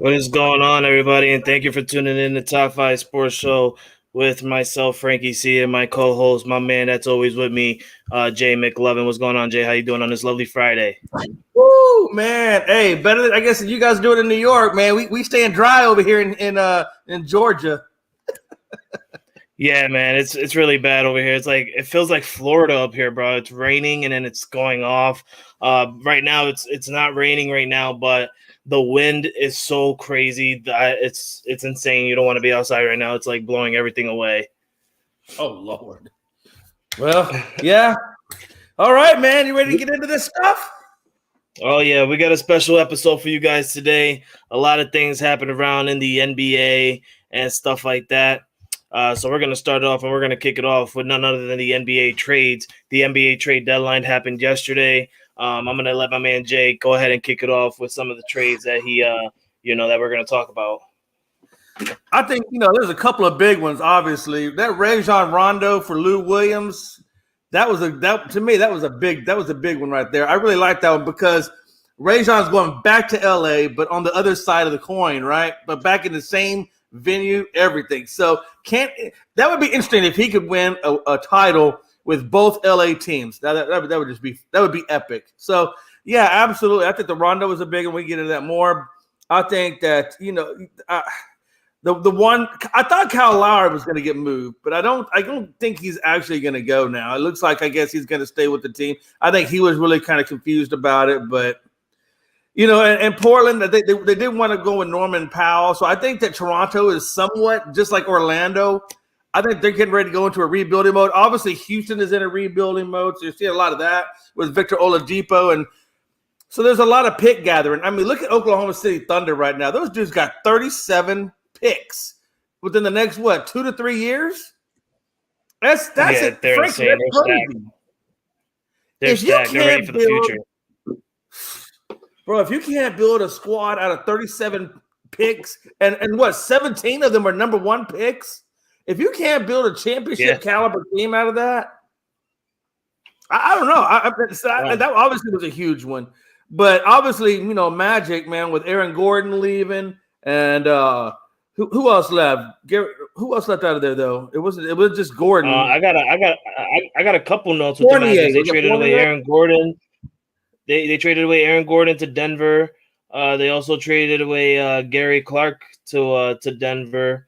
What is going on, everybody? And thank you for tuning in to Top 5 Sports Show with myself, FrankieC, and my co-host, my man that's always with me, Jay McLovin. What's going on, Jay? How you doing on this lovely Friday? Woo, man. Hey, better than I guess you guys do it in New York, man. We staying dry over here in Georgia. Yeah, man, it's really bad over here. It feels like Florida up here, bro. It's raining and then it's going off. Right now, it's not raining right now, but the wind is so crazy that it's insane. You don't want to be outside right now. It's like blowing everything away. Oh Lord. Well, yeah. All right, man. You ready to get into this stuff? Oh yeah, we got a special episode for you guys today. A lot of things happened around in the NBA and stuff like that. So we're going to start off and we're going to kick it off with none other than the NBA trades. The NBA trade deadline happened yesterday. I'm going to let my man Jay go ahead and kick it off with some of the trades that he, that we're going to talk about. I think, there's a couple of big ones, obviously. That Rajon Rondo for Lou Williams, that was a big one right there. I really like that one because Rajon's going back to LA, but on the other side of the coin, right? But back in the same venue, everything. So that would be interesting if he could win a title with both LA teams. That would be epic. So yeah, absolutely. I think the Rondo was a big one. We get into that more. I think that the one I thought Kyle Lowry was going to get moved, but I don't think he's actually going to go now. It looks like I guess he's going to stay with the team. I think he was really kind of confused about it, but. And Portland, they didn't want to go with Norman Powell. So I think that Toronto is somewhat just like Orlando. I think they're getting ready to go into a rebuilding mode. Obviously, Houston is in a rebuilding mode. So you see a lot of that with Victor Oladipo. And so there's a lot of pick gathering. I mean, look at Oklahoma City Thunder right now. Those dudes got 37 picks within the next, 2 to 3 years? That's it. They're Frank, insane. that's crazy. They're stacked. They're ready for the future. Bro, if you can't build a squad out of 37 picks and 17 of them are number one picks, if you can't build a championship caliber team out of that, I don't know. That obviously was a huge one. But obviously, Magic, man, with Aaron Gordon leaving and who else left? Who else left out of there though? It was just Gordon. I got a couple notes with Fournier. the Magic. They traded away Aaron Gordon. They traded away Aaron Gordon to Denver. They also traded away Gary Clark to Denver.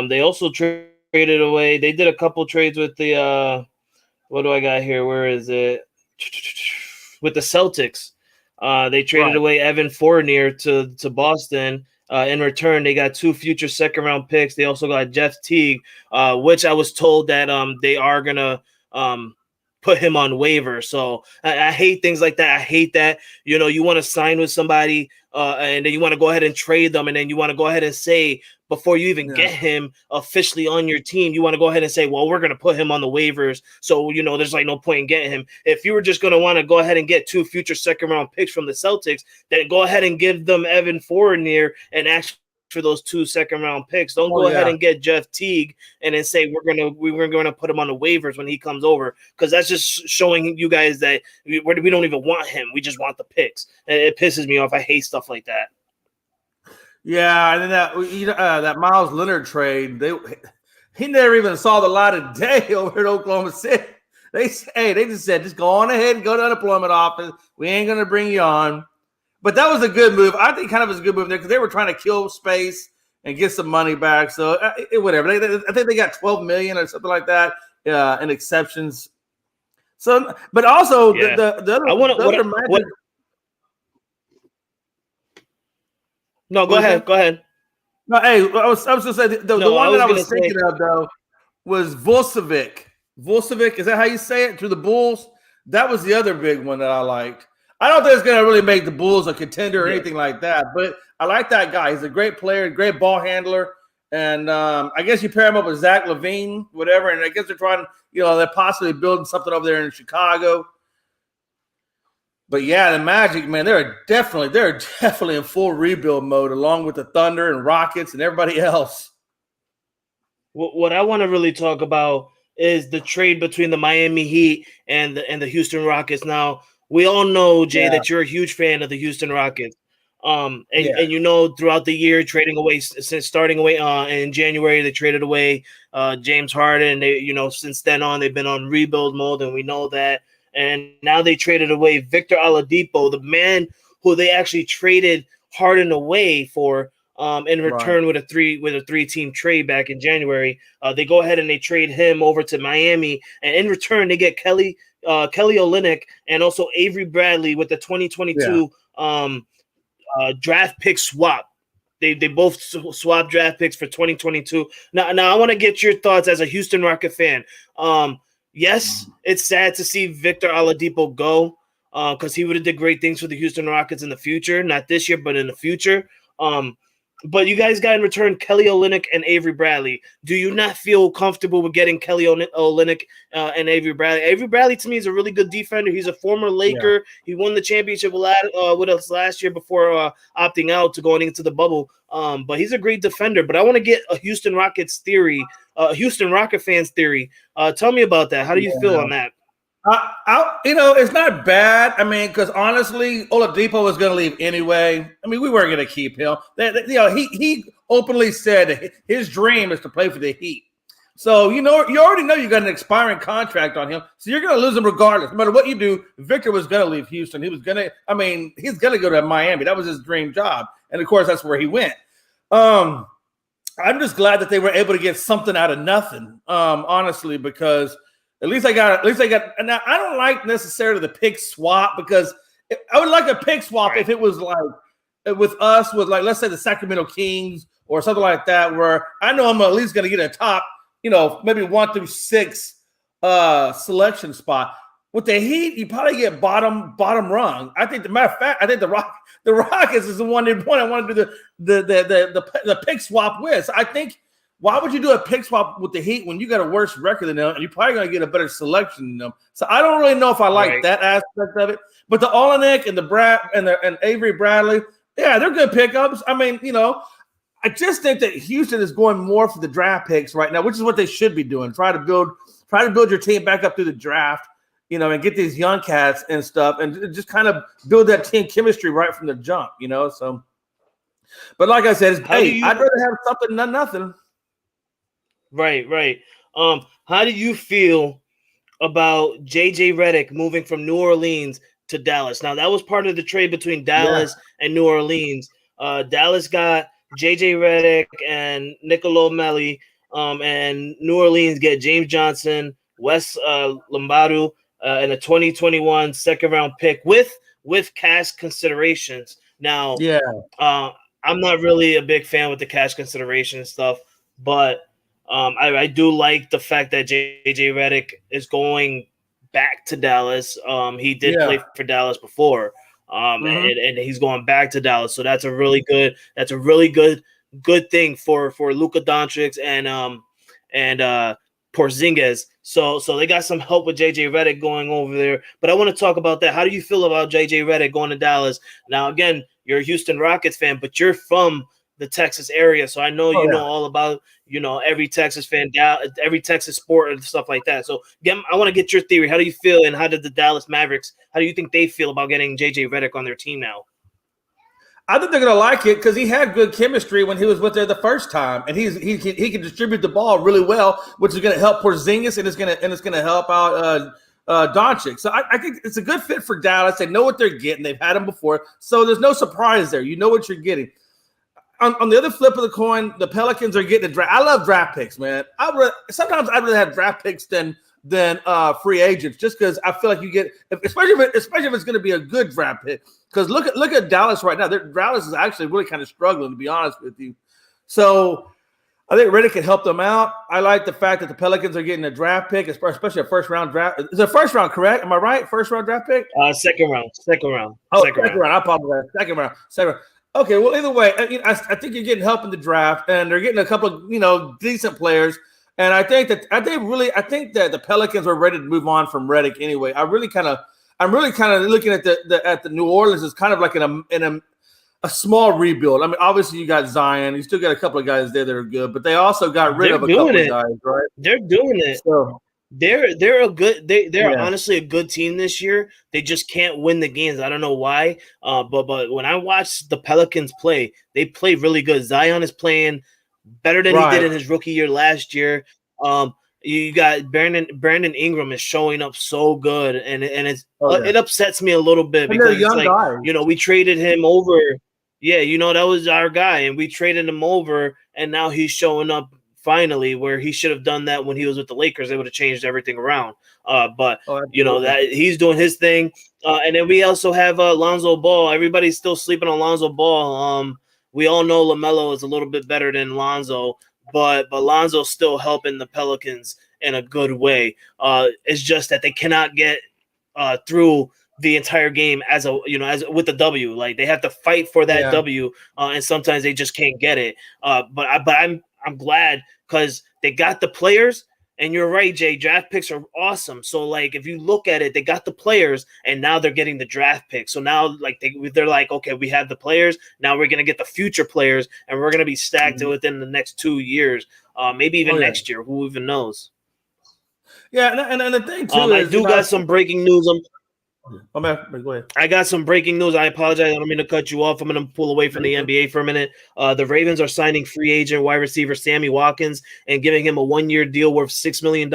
They also traded away. They did a couple trades with the what do I got here? Where is it? With the Celtics. They traded away Evan Fournier to Boston. In return, they got 2 future second-round picks. They also got Jeff Teague, which I was told that they are gonna put him on waivers. So I hate things like that. I hate that, you want to sign with somebody and then you want to go ahead and trade them. And then you want to go ahead and say, before you even get him officially on your team, you want to go ahead and say, well, we're going to put him on the waivers. So, there's no point in getting him. If you were just going to want to go ahead and get 2 future second round picks from the Celtics, then go ahead and give them Evan Fournier and actually for those 2 second-round picks. Don't go ahead and get Jeff Teague and then say we're gonna put him on the waivers when he comes over, because that's just showing you guys that we don't even want him. We just want the picks. And it pisses me off. I hate stuff like that. Yeah, and then that Miles Leonard trade, he never even saw the light of day over at Oklahoma City. They just said, just go on ahead and go to unemployment office. We ain't gonna bring you on. But that was a good move. I think kind of was a good move there because they were trying to kill space and get some money back. So whatever. I think they got $12 million or something like that in exceptions. So, but also the other Magic. No, go ahead. Go ahead. No, hey, I was going to say the one that I was thinking of though was Vucevic. Vucevic, is that how you say it? To the Bulls. That was the other big one that I liked. I don't think it's going to really make the Bulls a contender or anything like that, but I like that guy. He's a great player, great ball handler, and I guess you pair him up with Zach LaVine, whatever, and I guess they're trying, they're possibly building something over there in Chicago. But yeah, the Magic, man, they're definitely in full rebuild mode, along with the Thunder and Rockets and everybody else. What I want to really talk about is the trade between the Miami Heat and the Houston Rockets. Now, we all know, Jay, that you're a huge fan of the Houston Rockets. And throughout the year, trading away since starting away in January, they traded away James Harden. They, since then on, they've been on rebuild mode, and we know that. And now they traded away Victor Oladipo, the man who they actually traded Harden away for in return with a three-team trade back in January. They go ahead and they trade him over to Miami, and in return they get Kelly Olynyk and also Avery Bradley with the 2022 draft pick swap. They both swap draft picks for 2022. Now I want to get your thoughts as a Houston Rocket fan. Yes, it's sad to see Victor Oladipo go because he would have did great things for the Houston Rockets in the future, not this year, but in the future. But you guys got in return Kelly Olynyk and Avery Bradley. Do you not feel comfortable with getting Kelly Olynyk and Avery Bradley? Avery Bradley, to me, is a really good defender. He's a former Laker. Yeah. He won the championship with us last year before opting out to going into the bubble. But he's a great defender. But I want to get a Houston Rockets theory, Houston Rocket fans theory. Tell me about that. How do you feel on that? It's not bad. I mean, because honestly, Oladipo was going to leave anyway. I mean, we weren't going to keep him. He openly said that his dream is to play for the Heat. So, you already know you got an expiring contract on him. So you're going to lose him regardless. No matter what you do, Victor was going to leave Houston. He's going to go to Miami. That was his dream job. And of course, that's where he went. I'm just glad that they were able to get something out of nothing, honestly, because At least I got. Now I don't like necessarily the pick swap because I would like a pick swap if it was like with us, with like let's say the Sacramento Kings or something like that, where I know I'm at least going to get a top, maybe 1 through 6 selection spot. With the Heat, you probably get bottom rung. I think, the matter of fact, the Rockets is the one I want to do the pick swap with. So I think. Why would you do a pick swap with the Heat when you got a worse record than them and you're probably going to get a better selection than them? So I don't really know if I like that aspect of it. But the Olynyk and and Avery Bradley, yeah, they're good pickups. I mean, I just think that Houston is going more for the draft picks right now, which is what they should be doing. Try to build your team back up through the draft, and get these young cats and stuff, and just kind of build that team chemistry right from the jump, So, but like I said, I'd rather have something than nothing. Right. How do you feel about JJ Redick moving from New Orleans to Dallas? Now, that was part of the trade between Dallas and New Orleans. Dallas got JJ Redick and Nicolo Melli, and New Orleans get James Johnson, Wes Lombardo, and a 2021 second-round pick with cash considerations. Now, I'm not really a big fan with the cash consideration stuff, but I do like the fact that JJ Redick is going back to Dallas. He did play for Dallas before, and he's going back to Dallas. So that's a really good thing for Luka Doncic and Porzingis. So they got some help with JJ Redick going over there. But I want to talk about that. How do you feel about JJ Redick going to Dallas? Now, again, you're a Houston Rockets fan, but you're from the Texas area, so I know you know all about every Texas fan, every Texas sport and stuff like that. So again, I want to get your theory. How do you feel, and how did the Dallas Mavericks? How do you think they feel about getting JJ Redick on their team now? I think they're gonna like it because he had good chemistry when he was with there the first time, and he can distribute the ball really well, which is gonna help Porzingis and it's gonna help out Doncic. So I think it's a good fit for Dallas. They know what they're getting. They've had him before, so there's no surprise there. You know what you're getting. On the other flip of the coin, the Pelicans are getting a draft. I love draft picks, man. Sometimes I'd rather have draft picks than free agents, just because I feel like you get, especially if it's going to be a good draft pick. Because look at Dallas right now. Dallas is actually really kind of struggling, to be honest with you. So I think Redick can help them out. I like the fact that the Pelicans are getting a draft pick, especially a first round draft. Is it first round, correct? Am I right? First round draft pick? Second round. Oh, second round. I apologize. Second round. Okay, well, either way, I think you're getting help in the draft, and they're getting a couple of decent players. And I think that the Pelicans are ready to move on from Redick anyway. I'm really kind of looking at the New Orleans as kind of like in a small rebuild. I mean, obviously you got Zion, you still got a couple of guys there that are good, but they also got rid of a couple of guys, right? They're doing it. So They're a good they're Yeah. honestly a good team this year. They just can't win the games. I don't know why. But when I watch the Pelicans play, they play really good. Zion is playing better than he did Right. in his rookie year last year. You got Brandon Ingram is showing up so good, and it's it upsets me a little bit And they're because it's young like, guys. we traded him over. Yeah, that was our guy, and we traded him over, and now he's showing up finally where he should have done that when he was with the Lakers. They would have changed everything around. But that he's doing his thing. And then we also have Lonzo Ball. Everybody's still sleeping on Lonzo Ball. We all know LaMelo is a little bit better than Lonzo, but Lonzo's still helping the Pelicans in a good way. It's just that they cannot get through the entire game as with the W. Like, they have to fight for that W, and sometimes they just can't get it. But I'm glad because they got the players. And you're right, Jay. Draft picks are awesome. So, like, if you look at it, they got the players, and now they're getting the draft picks. So now, like, they're like, okay, we have the players. Now we're gonna get the future players, and we're gonna be stacked within the next 2 years, maybe even next year. Who even knows? Yeah, and the thing too is, I got some breaking news. Oh man, go ahead. I got some breaking news. I apologize. I don't mean to cut you off. I'm going to pull away from the NBA for a minute. The Ravens are signing free agent wide receiver Sammy Watkins and giving him a 1-year deal worth $6 million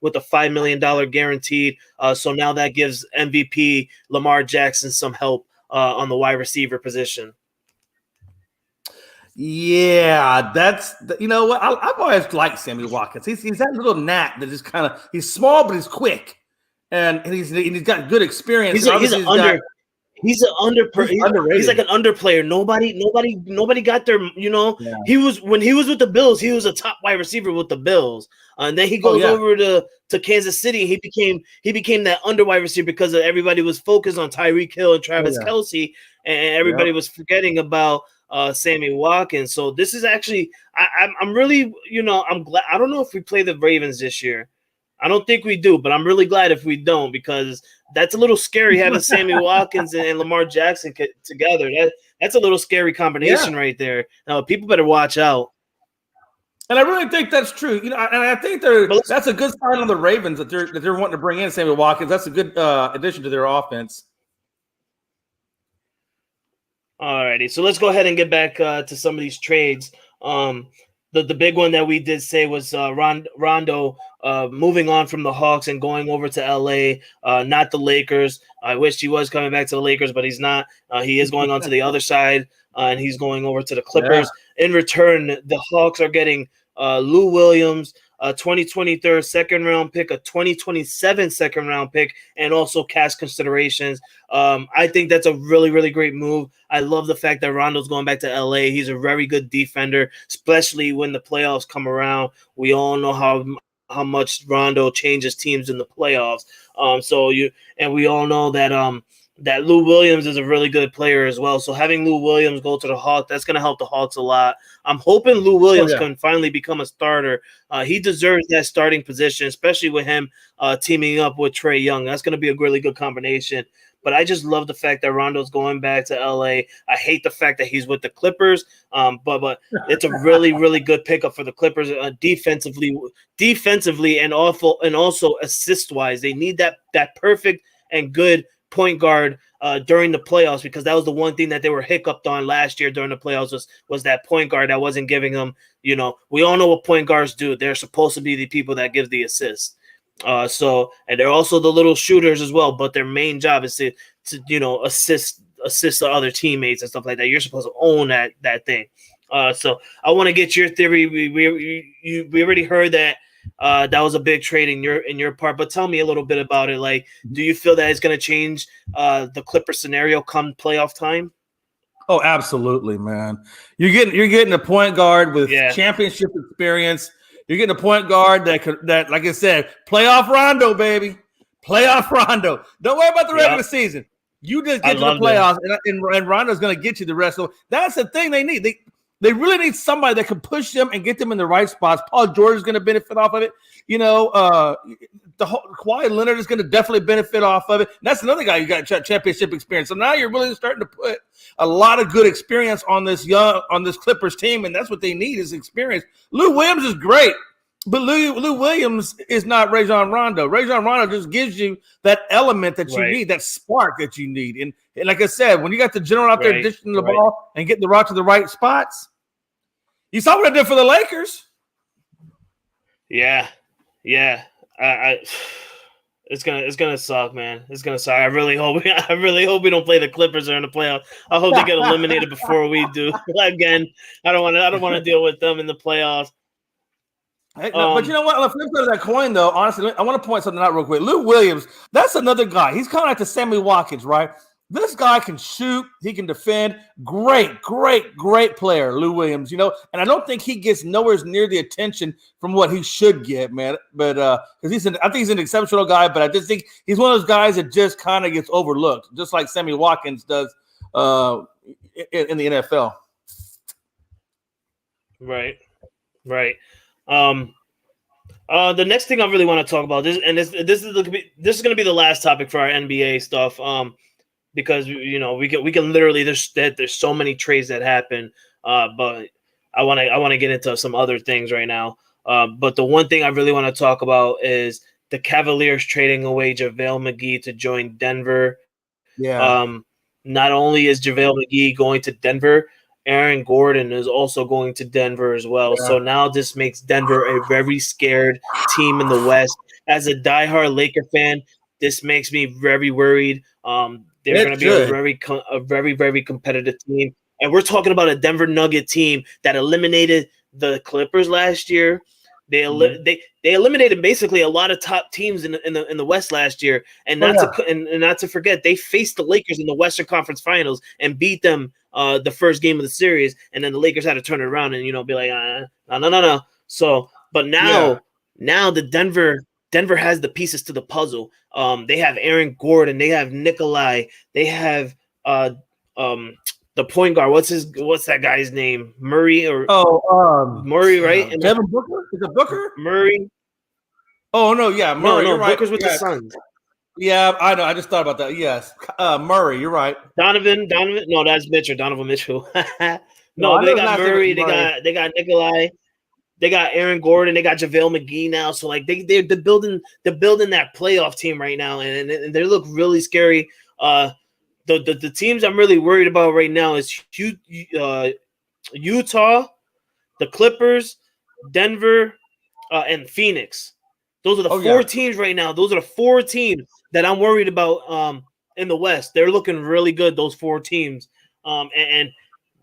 with a $5 million guaranteed. So now that gives MVP Lamar Jackson some help on the wide receiver position. Yeah, that's what I've always liked Sammy Watkins. He's that little gnat that just kind of, he's small but he's quick. And he's got good experience. He's like an underplayer. He's like an underplayer. Nobody got there. Yeah. When he was with the Bills, he was a top wide receiver with the Bills. And then he goes over to Kansas City. He became that under wide receiver because everybody was focused on Tyreek Hill and Travis Kelce, and everybody was forgetting about Sammy Watkins. So this is actually, I'm really, I'm glad. I don't know if we play the Ravens this year. I don't think we do, but I'm really glad if we don't, because that's a little scary having Sammy Watkins and Lamar Jackson together. That's a little scary combination right there. Now, people better watch out. And I really think that's true. And I think that's a good sign on the Ravens that they're wanting to bring in Sammy Watkins. That's a good addition to their offense. All righty, so let's go ahead and get back to some of these trades. The big one that we did say was Rondo moving on from the Hawks and going over to LA, not the Lakers. I wish he was coming back to the Lakers, but he's not. He is going on to the other side, and he's going over to the Clippers. Yeah. In return, the Hawks are getting Lou Williams, a 2023 second-round pick, a 2027 second-round pick, and also cash considerations. I think that's a really, really great move. I love the fact that Rondo's going back to LA. He's a very good defender, especially when the playoffs come around. We all know how much Rondo changes teams in the playoffs. And we all know that that Lou Williams is a really good player as well. So having Lou Williams go to the Hawks, that's going to help the Hawks a lot. I'm hoping Lou Williams can finally become a starter. He deserves that starting position, especially with him teaming up with Trae Young. That's going to be a really good combination. But I just love the fact that Rondo's going back to LA. I hate the fact that he's with the Clippers, but it's a really, really good pickup for the Clippers defensively, and also assist-wise. They need that perfect and good point guard during the playoffs, because that was the one thing that they were hiccuped on last year during the playoffs was that point guard that wasn't giving them. We all know what point guards do. They're supposed to be the people that give the assist. And they're also the little shooters as well, but their main job is to assist the other teammates and stuff like that. You're supposed to own that thing. So I want to get your theory. We already heard that that was a big trade in your part, but tell me a little bit about it. Like, do you feel that it's going to change the Clipper scenario come playoff time? Oh, absolutely, man. You're getting a point guard with championship experience. You're getting a point guard that, like I said, playoff Rondo, baby. Playoff Rondo. Don't worry about the regular season. You just get to the playoffs, and Rondo's going to get you the rest. So that's the thing they need. They really need somebody that can push them and get them in the right spots. Paul George is going to benefit off of it. The whole Kawhi Leonard is going to definitely benefit off of it. And that's another guy who got championship experience. So now you're really starting to put a lot of good experience on this Clippers team, and that's what they need is experience. Lou Williams is great, But Lou Williams is not Rajon Rondo. Rajon Rondo just gives you that element that you need, that spark that you need. And like I said, when you got the general out there dishing the ball and getting the rock to the right spots, you saw what I did for the Lakers. Yeah. It's gonna suck, man. It's gonna suck. I really hope we don't play the Clippers or in the playoffs. I hope they get eliminated before we do. Again, I don't want to deal with them in the playoffs. Hey, but you know what? On the flip side of that coin, though, honestly, I want to point something out real quick. Lou Williams, that's another guy. He's kind of like the Sammy Watkins, right? This guy can shoot. He can defend. Great player, Lou Williams, and I don't think he gets nowhere near the attention from what he should get, man. But because I think he's an exceptional guy, but I just think he's one of those guys that just kind of gets overlooked, just like Sammy Watkins does in the NFL. Right. The next thing I really want to talk about this is going to be the last topic for our NBA stuff. Because we can literally there's so many trades that happen. But I want to get into some other things right now. But the one thing I really want to talk about is the Cavaliers trading away JaVale McGee to join Denver. Yeah. Not only is JaVale McGee going to Denver, Aaron Gordon is also going to Denver as well. Yeah. So now this makes Denver a very scared team in the West. As a diehard Laker fan, this makes me very worried. They're going to be a very, very competitive team. And we're talking about a Denver Nugget team that eliminated the Clippers last year. They eliminated basically a lot of top teams in the West last year, and not to forget, they faced the Lakers in the Western Conference Finals and beat them the first game of the series, and then the Lakers had to turn it around and be like, no. So, but now the Denver has the pieces to the puzzle. They have Aaron Gordon, they have Nikolai, they have the point guard. What's that guy's name? Murray Murray, right? And Devin Booker? Is it Booker? Murray. Oh no, yeah, Murray. No, right. Booker's with the Suns. Yeah, I know. I just thought about that. Yes, Murray. You're right. Donovan. No, that's Mitchell. Donovan Mitchell. No, they got Murray. They got Nikolai. They got Aaron Gordon. They got JaVale McGee now. So like they're building that playoff team right now, and they look really scary. The teams I'm really worried about right now is Utah, the Clippers, Denver, and Phoenix. Those are the four teams right now. Those are the four teams that I'm worried about in the West. They're looking really good, those four teams. And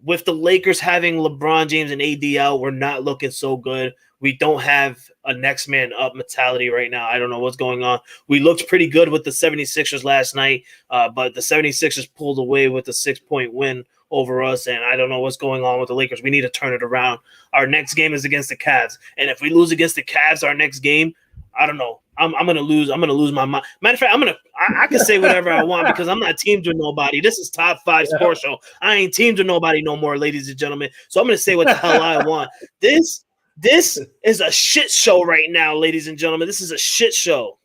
with the Lakers having LeBron James and AD out, we're not looking so good. We don't have a next man up mentality right now. I don't know what's going on. We looked pretty good with the 76ers last night, but the 76ers pulled away with a 6-point win over us, and I don't know what's going on with the Lakers. We need to turn it around. Our next game is against the Cavs, and if we lose against the Cavs, our next game, I don't know. I'm gonna lose. I'm gonna lose my mind. Matter of fact, I can say whatever I want because I'm not teamed with nobody. This is Top 5 Sports Show. I ain't teamed with nobody no more, ladies and gentlemen. So I'm gonna say what the hell I want. This is a shit show right now, ladies and gentlemen. This is a shit show.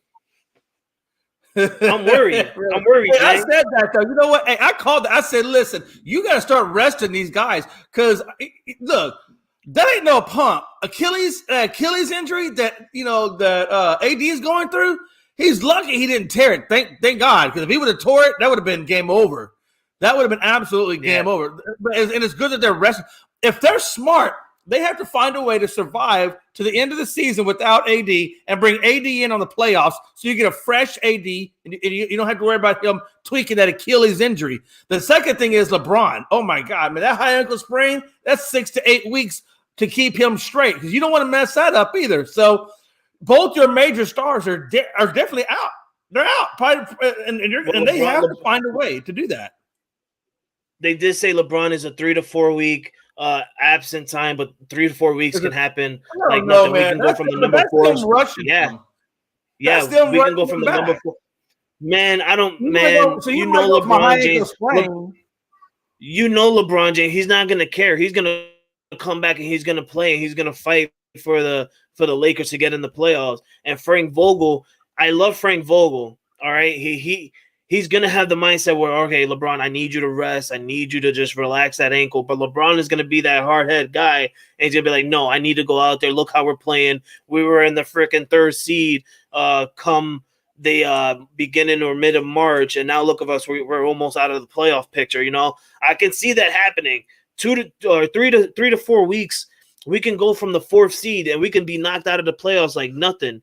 I'm worried. I'm worried. Hey, I said that though. You know what? Hey, I called. I said, listen, you got to start resting these guys because look. That ain't no pump. Achilles injury that AD is going through. He's lucky he didn't tear it. Thank God, because if he would have tore it, that would have been game over. That would have been absolutely game over. And it's good that they're resting. If they're smart, they have to find a way to survive to the end of the season without AD and bring AD in on the playoffs so you get a fresh AD and you don't have to worry about him tweaking that Achilles injury. The second thing is LeBron. Oh, my God, man, that high ankle sprain, that's 6 to 8 weeks to keep him straight because you don't want to mess that up either. So both your major stars are definitely out. They're out, and they have to find a way to do that. They did say LeBron is a 3 to 4 week absent time, but 3 to 4 weeks can happen. Like nothing. We can go from the number 4. Yeah, we can go from the number 4. Man, I don't. Man, you know LeBron James. You know LeBron James. He's not gonna care. He's gonna come back and he's gonna play and he's gonna fight for the Lakers to get in the playoffs. And Frank Vogel, I love Frank Vogel. All right, he he's going to have the mindset where, okay, LeBron, I need you to rest. I need you to just relax that ankle. But LeBron is going to be that hard-head guy, and he's going to be like, no, I need to go out there. Look how we're playing. We were in the freaking third seed come the beginning or mid of March, and now look at us. We're almost out of the playoff picture. I can see that happening. 3 to 4 weeks, we can go from the 4th seed, and we can be knocked out of the playoffs like nothing.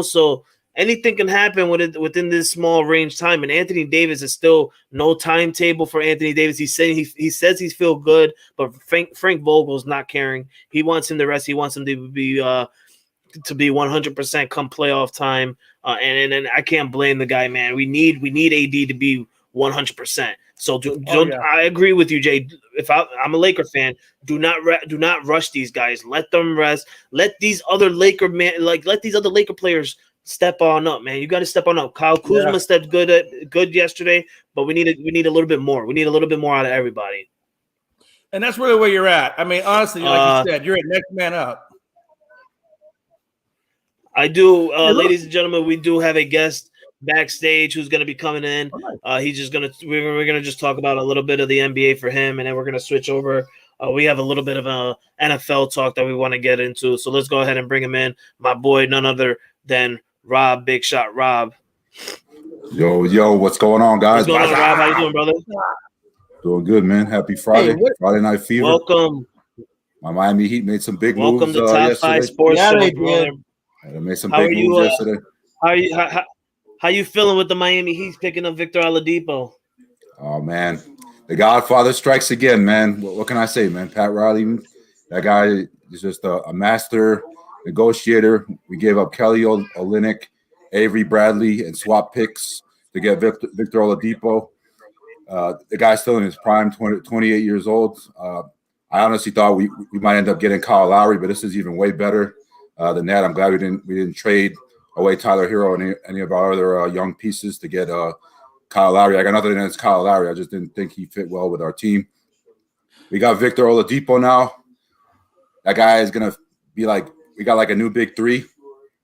So anything can happen within this small range time. And Anthony Davis is still no timetable for Anthony Davis. He's saying he says he's feel good, but Frank Vogel's not caring. He wants him to rest. He wants him to be 100% come playoff time. And I can't blame the guy, man. We need AD to be 100%. So I agree with you, Jay. If I'm a Laker fan, do not rush these guys. Let them rest. Let these other Laker players step on up, man. You got to step on up. Kyle Kuzma stepped good yesterday, but we need a little bit more. We need a little bit more out of everybody. And that's really where you're at. I mean, honestly, like you said, you're at next man up. I do, ladies and gentlemen. We do have a guest backstage who's going to be coming in. We're gonna just talk about a little bit of the NBA for him, and then we're gonna switch over. We have a little bit of a NFL talk that we want to get into, so let's go ahead and bring him in. My boy, none other than Rob, Big Shot Rob. Yo, what's going on, guys? What's going on, Rob? How you doing, brother? Doing good, man. Happy Friday. Friday Night Fever. Welcome. My Miami Heat made some big moves Welcome to Top 5 Sports. They made some big moves yesterday. How you feeling with the Miami Heat picking up Victor Oladipo? Oh, man. The Godfather strikes again, man. What can I say, man? Pat Riley, that guy is just a master negotiator. We gave up Kelly Olynyk, Avery Bradley, and swap picks to get Victor Oladipo. The guy's still in his prime, 28 years old. I honestly thought we might end up getting Kyle Lowry, but this is even way better than that. I'm glad we didn't trade away Tyler Hero and any of our other young pieces to get Kyle Lowry. I got nothing against Kyle Lowry. I just didn't think he fit well with our team. We got Victor Oladipo now. That guy is going to be we got like a new big three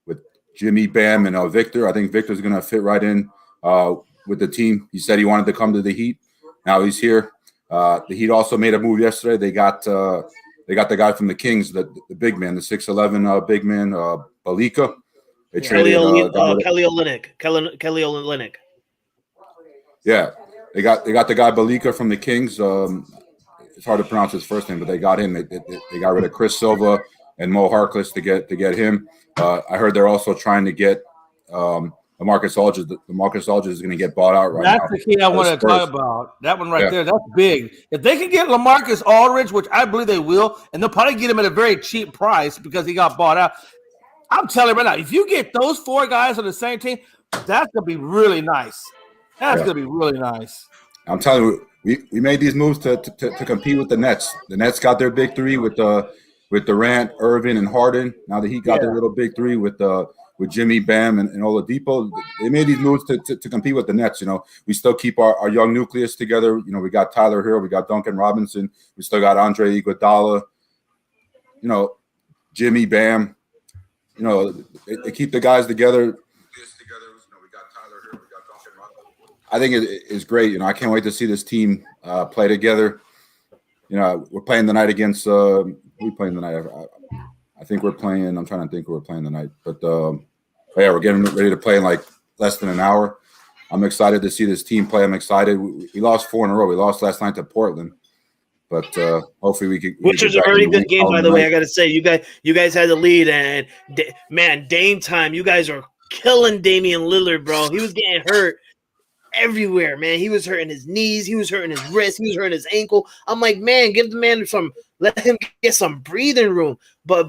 with Jimmy, Bam, and Victor. I think Victor's going to fit right in with the team. He said he wanted to come to the Heat. Now he's here. The Heat also made a move yesterday. They got the guy from the Kings, the big man, the 6'11" big man, Balika. They traded Kelly Olynyk. Yeah, they got the guy Balika from the Kings. It's hard to pronounce his first name, but they got him. They got rid of Chris Silva and Mo Harkless to get him. I heard they're also trying to get LaMarcus Aldridge. LaMarcus Aldridge is going to get bought out right now. That's the key I want to talk about. That one right there, that's big. If they can get LaMarcus Aldridge, which I believe they will, and they'll probably get him at a very cheap price because he got bought out. I'm telling you right now, if you get those 4 guys on the same team, that's going to be really nice. That's going to be really nice. I'm telling you, we made these moves to compete with the Nets. The Nets got their big three with Durant, Irvin, and Harden. Now the Heat got their little big three with Jimmy, Bam, and Oladipo. They made these moves to compete with the Nets. We still keep our young nucleus together. We got Tyler Hero, we got Duncan Robinson, we still got Andre Iguodala. Jimmy, Bam. They keep the guys together. We got Tyler Hero, we got Duncan Robinson. I think it is great. I can't wait to see this team play together. We're playing tonight against who we playing tonight? I think we're playing. I'm trying to think who we're playing tonight, but yeah, we're getting ready to play in like less than an hour. I'm excited to see this team play. I'm excited. We lost 4 in a row. We lost last night to Portland, but hopefully we could. Which was a very good game, by the way. I got to say, you guys had the lead, and man, Dame time. You guys are killing Damian Lillard, bro. He was getting hurt everywhere, man. He was hurting his knees, he was hurting his wrist, he was hurting his ankle. I'm like, man, give the man let him get some breathing room. But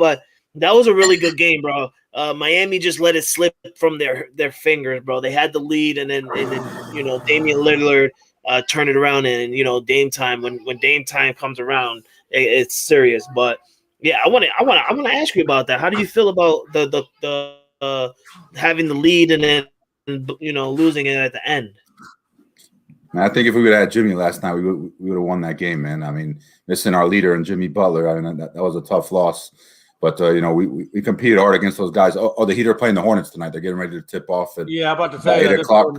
that was a really good game, bro. Miami just let it slip from their fingers, bro. They had the lead, and then Damian Lillard turned it around, and Dame time. When Dame time comes around, it's serious. But yeah, I want to ask you about that. How do you feel about the having the lead and then losing it at the end? I think if we would have had Jimmy last night, we would have won that game, man. I mean, missing our leader and Jimmy Butler, I mean, that was a tough loss. But we competed hard against those guys. Oh, the Heat are playing the Hornets tonight. They're getting ready to tip off at I'm about to say 8 o'clock.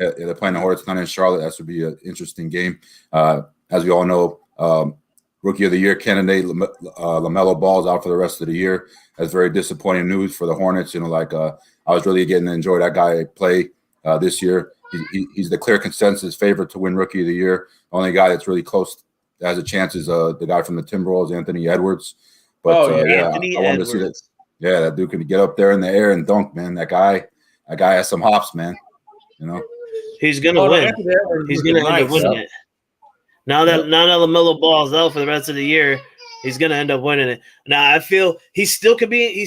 Yeah, they're playing the Hornets tonight in Charlotte. That should be an interesting game. As we all know, Rookie of the Year candidate LaMelo Ball is out for the rest of the year. That's very disappointing news for the Hornets. I was really getting to enjoy that guy play this year. He's the clear consensus favorite to win Rookie of the Year. The only guy that's really close that has a chance is the guy from the Timberwolves, Anthony Edwards. But Anthony I wanted to see that. Yeah, that dude could get up there in the air and dunk, man. That guy has some hops, man. He's gonna win. He's gonna end up winning it. Now that LaMelo Ball's out for the rest of the year, he's gonna end up winning it. Now I feel he still could be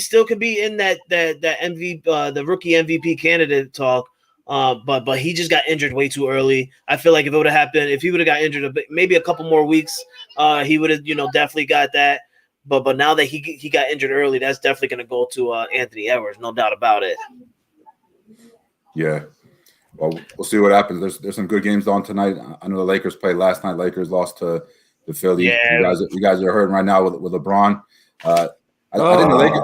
in that MVP, the rookie MVP candidate talk. But he just got injured way too early. I feel like if it would have happened, if he would have got injured maybe a couple more weeks, he would have definitely got that. But now that he got injured early, that's definitely going to go to Anthony Edwards, no doubt about it. Yeah. Well, we'll see what happens. There's some good games on tonight. I know the Lakers played last night. Lakers lost to the Phillies. Yeah. You guys are hurting right now with LeBron. I think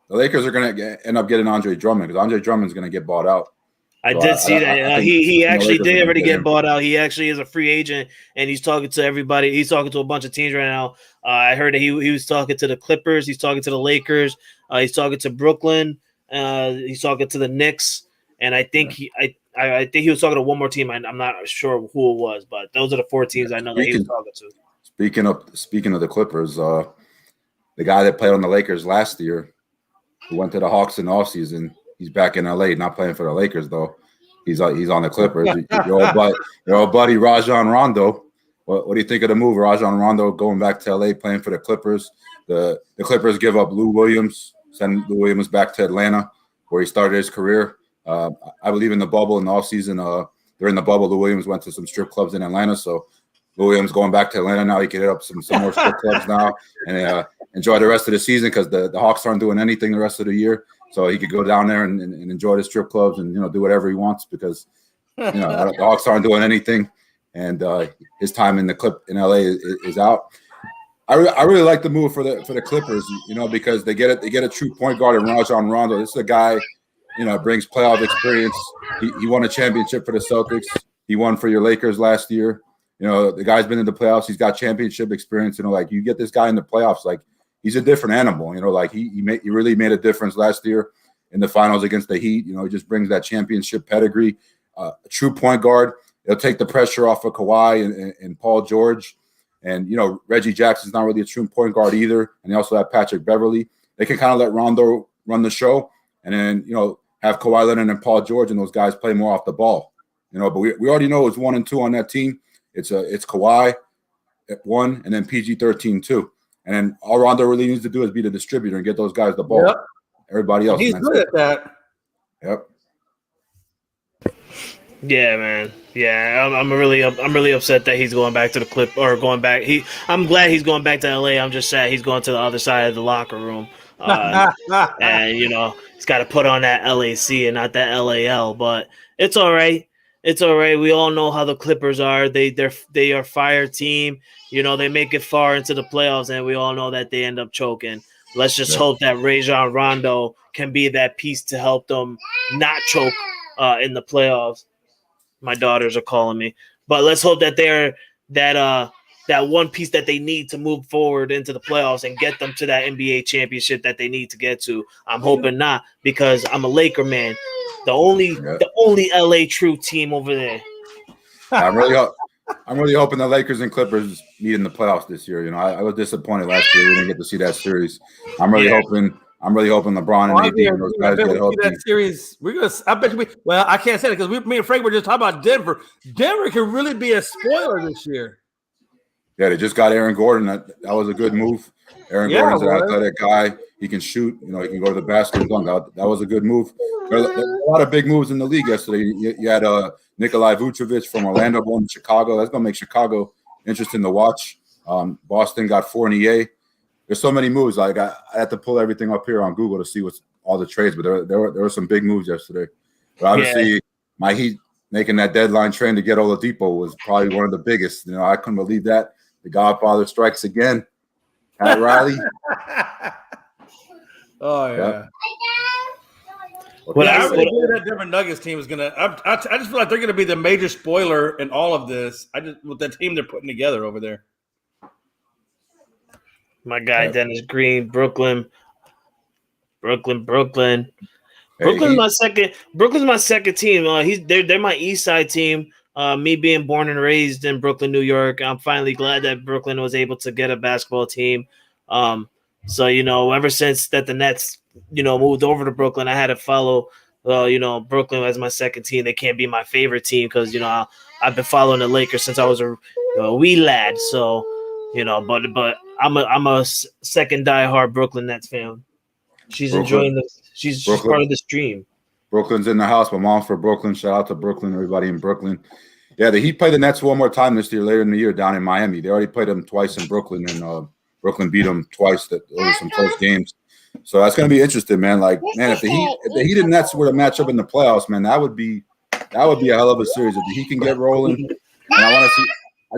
the Lakers are going to end up getting Andre Drummond because Andre Drummond's going to get bought out. I did see that. He actually did already get bought out. He actually is a free agent, and he's talking to everybody. He's talking to a bunch of teams right now. I heard that he was talking to the Clippers. He's talking to the Lakers. He's talking to Brooklyn. He's talking to the Knicks, and I think I think he was talking to one more team. I'm not sure who it was, but those are the 4 teams I know that he was talking to. Speaking of the Clippers, the guy that played on the Lakers last year, who went to the Hawks in the offseason, he's back in LA, not playing for the Lakers though. He's on the Clippers. Your old buddy Rajon Rondo. What do you think of the move, Rajon Rondo going back to LA, playing for the Clippers? The Clippers give up Lou Williams, send Lou Williams back to Atlanta, where he started his career. I believe in the bubble in the offseason. During the bubble, Lou Williams went to some strip clubs in Atlanta. So Lou Williams going back to Atlanta now. He can hit up some more strip clubs now and enjoy the rest of the season because the Hawks aren't doing anything the rest of the year. So he could go down there and enjoy the strip clubs and do whatever he wants because the Hawks aren't doing anything, and his time in LA is out. I really like the move for the Clippers, because they get a true point guard in Rajon Rondo. This is a guy, brings playoff experience. He won a championship for the Celtics. He won for your Lakers last year. The guy's been in the playoffs. He's got championship experience. You get this guy in the playoffs, like. He's a different animal, he really made a difference last year in the finals against the Heat. He just brings that championship pedigree, a true point guard. He'll take the pressure off of Kawhi and Paul George. And, Reggie Jackson's not really a true point guard either. And they also have Patrick Beverley. They can kind of let Rondo run the show and then, have Kawhi Leonard and Paul George and those guys play more off the ball. But we already know it's 1 and 2 on that team. It's Kawhi at 1 and then PG-13 2. And then all Rondo really needs to do is be the distributor and get those guys the ball. Yep. Everybody else. He's good at that. Yep. Yeah, man. Yeah, I'm really upset that he's going back to the Clip or going back. I'm glad he's going back to LA. I'm just sad he's going to the other side of the locker room. And he's got to put on that LAC and not that LAL. But it's all right. It's all right. We all know how the Clippers are. They are a fire team. They make it far into the playoffs, and we all know that they end up choking. Let's just hope that Rajon Rondo can be that piece to help them not choke in the playoffs. My daughters are calling me. But let's hope that they're that one piece that they need to move forward into the playoffs and get them to that NBA championship that they need to get to. I'm hoping not because I'm a Laker man. The only LA true team over there. I'm really hoping the Lakers and Clippers meet in the playoffs this year. I was disappointed last year we didn't get to see that series. I'm really hoping LeBron and AD and those guys get healthy. That series, I bet you. Well, I can't say it because me and Frank were just talking about Denver. Denver can really be a spoiler this year. Yeah, they just got Aaron Gordon. That was a good move. Aaron Gordon's an athletic guy. He can shoot. He can go to the basket and dunk. That was a good move. There were a lot of big moves in the league yesterday. You had Nikolai Vucevic from Orlando going to Chicago. That's going to make Chicago interesting to watch. Boston got Fournier. There's so many moves. Like I had to pull everything up here on Google to see what's all the trades, but there were some big moves yesterday. But obviously, my Heat making that deadline trade to get Oladipo was probably one of the biggest. I couldn't believe that. The Godfather strikes again. Pat Riley. Oh yeah. Yep. I really believe that Denver Nuggets team is gonna. I just feel like they're gonna be the major spoiler in all of this. With the team they're putting together over there. My guy Dennis Green, Brooklyn. Brooklyn's my second. Brooklyn's my second team. They're my East Side team. Me being born and raised in Brooklyn, New York, I'm finally glad that Brooklyn was able to get a basketball team. So ever since that the Nets moved over to Brooklyn, I had to follow Brooklyn as my second team. They can't be my favorite team because I've been following the Lakers since I was a wee lad. So but I'm a second diehard Brooklyn Nets fan. She's enjoying this. She's part of the stream. Brooklyn's in the house. My mom's for Brooklyn. Shout out to Brooklyn, everybody in Brooklyn. Yeah, the Heat play the Nets one more time this year, later in the year down in Miami. They already played them twice in Brooklyn, and Brooklyn beat them twice. Those were some close games. So that's going to be interesting, man. Like, man, if the Heat and Nets were to match up in the playoffs, man, that would be a hell of a series. If the Heat can get rolling, and I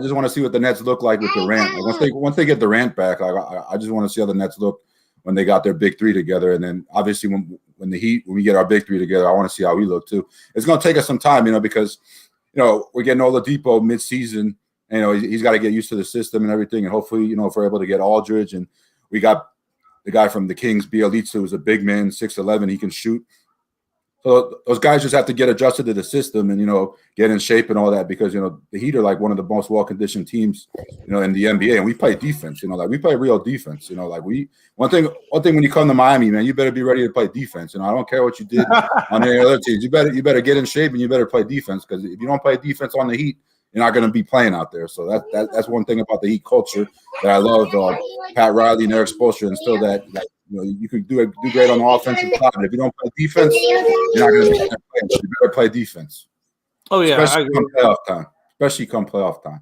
just want to see what the Nets look like with Durant. Like once they get Durant back, I just want to see how the Nets look when they got their big three together. And then obviously when we get our big three together, I want to see how we look too. It's going to take us some time, because we're getting Oladipo mid-season, and he's got to get used to the system and everything. And hopefully, if we're able to get Aldridge, and we got the guy from the Kings, Bielitsa, who's a big man, 6'11", he can shoot. So those guys just have to get adjusted to the system and, get in shape and all that, because, the Heat are like one of the most well-conditioned teams, in the NBA. And we play defense, we play real defense, one thing when you come to Miami, man, you better be ready to play defense. I don't care what you did on any other teams. You better get in shape and you better play defense, because if you don't play defense on the Heat, you're not going to be playing out there. So that's one thing about the Heat culture that I love. Pat Riley and Eric Spoelstra instill that you can do great on the offensive side, but if you don't play defense, you're not going to be playing. So you better play defense. Oh yeah, especially come playoff time. Especially come playoff time.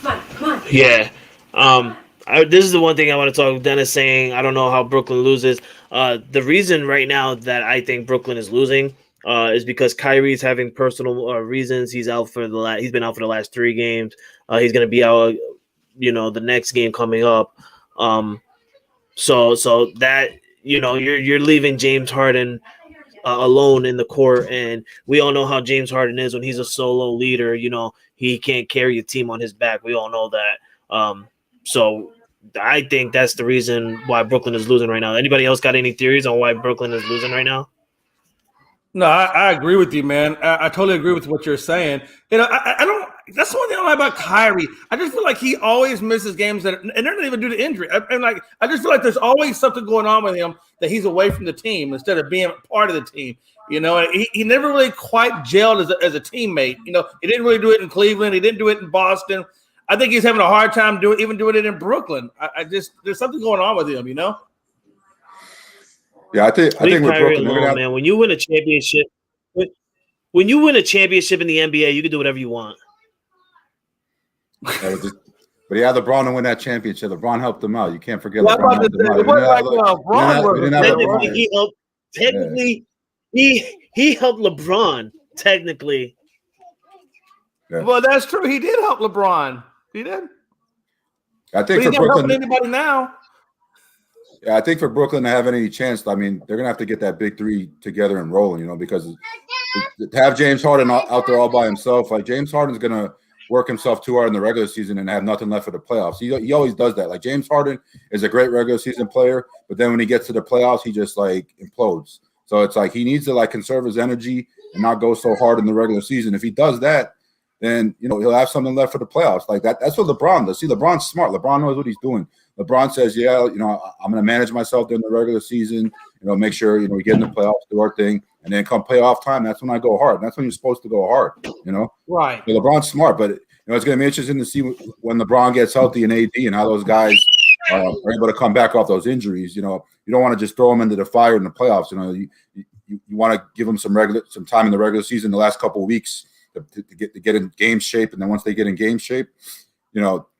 Come on. Yeah. This is the one thing I want to talk. Dennis saying I don't know how Brooklyn loses. The reason right now that I think Brooklyn is losing is because Kyrie's having personal reasons. He's out for he's been out for the last 3 games. He's going to be out, the next game coming up. So that you're leaving James Harden alone in the court, and we all know how James Harden is when he's a solo leader. He can't carry a team on his back. We all know that. So I think that's the reason why Brooklyn is losing right now. Anybody else got any theories on why Brooklyn is losing right now? No, I agree with you, man. I totally agree with what you're saying. I don't. That's the one thing I don't like about Kyrie. I just feel like he always misses games and they're not even due to injury. I just feel like there's always something going on with him that he's away from the team instead of being part of the team. He never really quite gelled as a teammate. He didn't really do it in Cleveland. He didn't do it in Boston. I think he's having a hard time doing it in Brooklyn. There's something going on with him. Yeah, I think with Brooklyn, man. When you win a championship, in the NBA, you can do whatever you want. But he had LeBron to win that championship. LeBron helped him out. You can't forget LeBron helped him out. Technically, he helped LeBron. Technically, yeah. Well, that's true. He did help LeBron. He did. I think for Brooklyn, anybody now. Yeah, I think for Brooklyn to have any chance, they're gonna have to get that big three together and rolling. Because to have James Harden out there all by himself, like James Harden's gonna work himself too hard in the regular season and have nothing left for the playoffs. He always does that. Like James Harden is a great regular season player, but then when he gets to the playoffs, he just implodes. So it's like he needs to conserve his energy and not go so hard in the regular season. If he does that, then he'll have something left for the playoffs. Like that's what LeBron does. See, LeBron's smart. LeBron knows what he's doing. LeBron says, yeah, I'm going to manage myself during the regular season, make sure, we get in the playoffs, do our thing, and then come playoff time, that's when I go hard. That's when you're supposed to go hard, Right. So LeBron's smart, but, it's going to be interesting to see when LeBron gets healthy and AD and how those guys are able to come back off those injuries. You don't want to just throw them into the fire in the playoffs. You want to give them some time in the regular season, the last couple of weeks to get in game shape, and then once they get in game shape,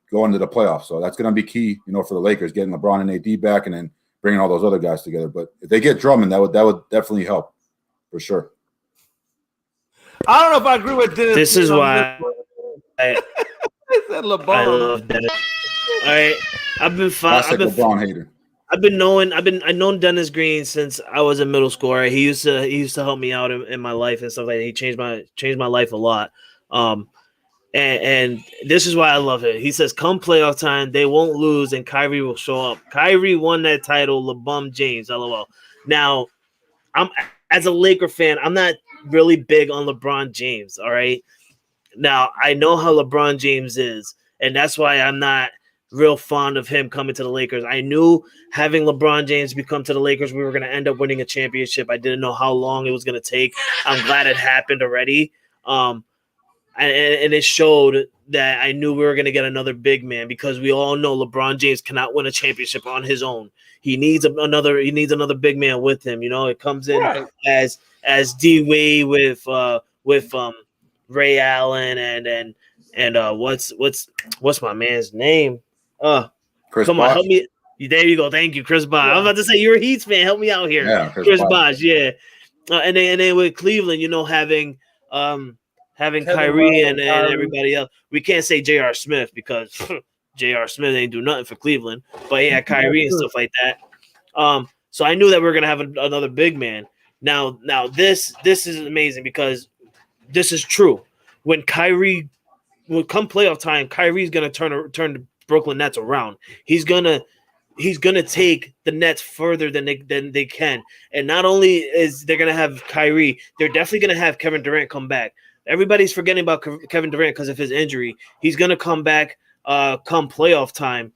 go into the playoffs. So that's going to be key, for the Lakers, getting LeBron and AD back and then bringing all those other guys together. But if they get Drummond, that would definitely help for sure. I don't know if I agree with Dennis. This is why I said LeBron. I love Dennis. All right. Classic LeBron hater. I've known Dennis Green since I was in middle school. Right? He used to help me out in my life and stuff like that. He changed my life a lot. And this is why I love it. He says, come playoff time, they won't lose, and Kyrie will show up. Kyrie won that title, LeBron James, LOL. Now, as a Laker fan, I'm not really big on LeBron James, all right? Now, I know how LeBron James is, and that's why I'm not real fond of him coming to the Lakers. I knew having LeBron James become to the Lakers, we were going to end up winning a championship. I didn't know how long it was going to take. I'm glad it happened already. And it showed that I knew we were going to get another big man because we all know LeBron James cannot win a championship on his own. He needs another big man with him. You know, it comes in right. as D Wade with Ray Allen and what's my man's name? Chris come Bosh. on, help me. There you go. Thank you, Chris Bosh. Yeah. I was about to say you're a Heat fan. Help me out here. Yeah, Chris Bosh. Yeah. And then with Cleveland, you know, having Kyrie and everybody else. We can't say J.R. Smith because J.R. Smith ain't do nothing for Cleveland. But yeah, Kyrie and stuff like that. So I knew that we were gonna have another big man. Now this is amazing because this is true. When Kyrie will come playoff time, Kyrie's gonna turn the Brooklyn Nets around. He's gonna take the Nets further than they can. And not only is they're gonna have Kyrie, they're definitely gonna have Kevin Durant come back. Everybody's forgetting about Kevin Durant because of his injury. He's going to come back come playoff time.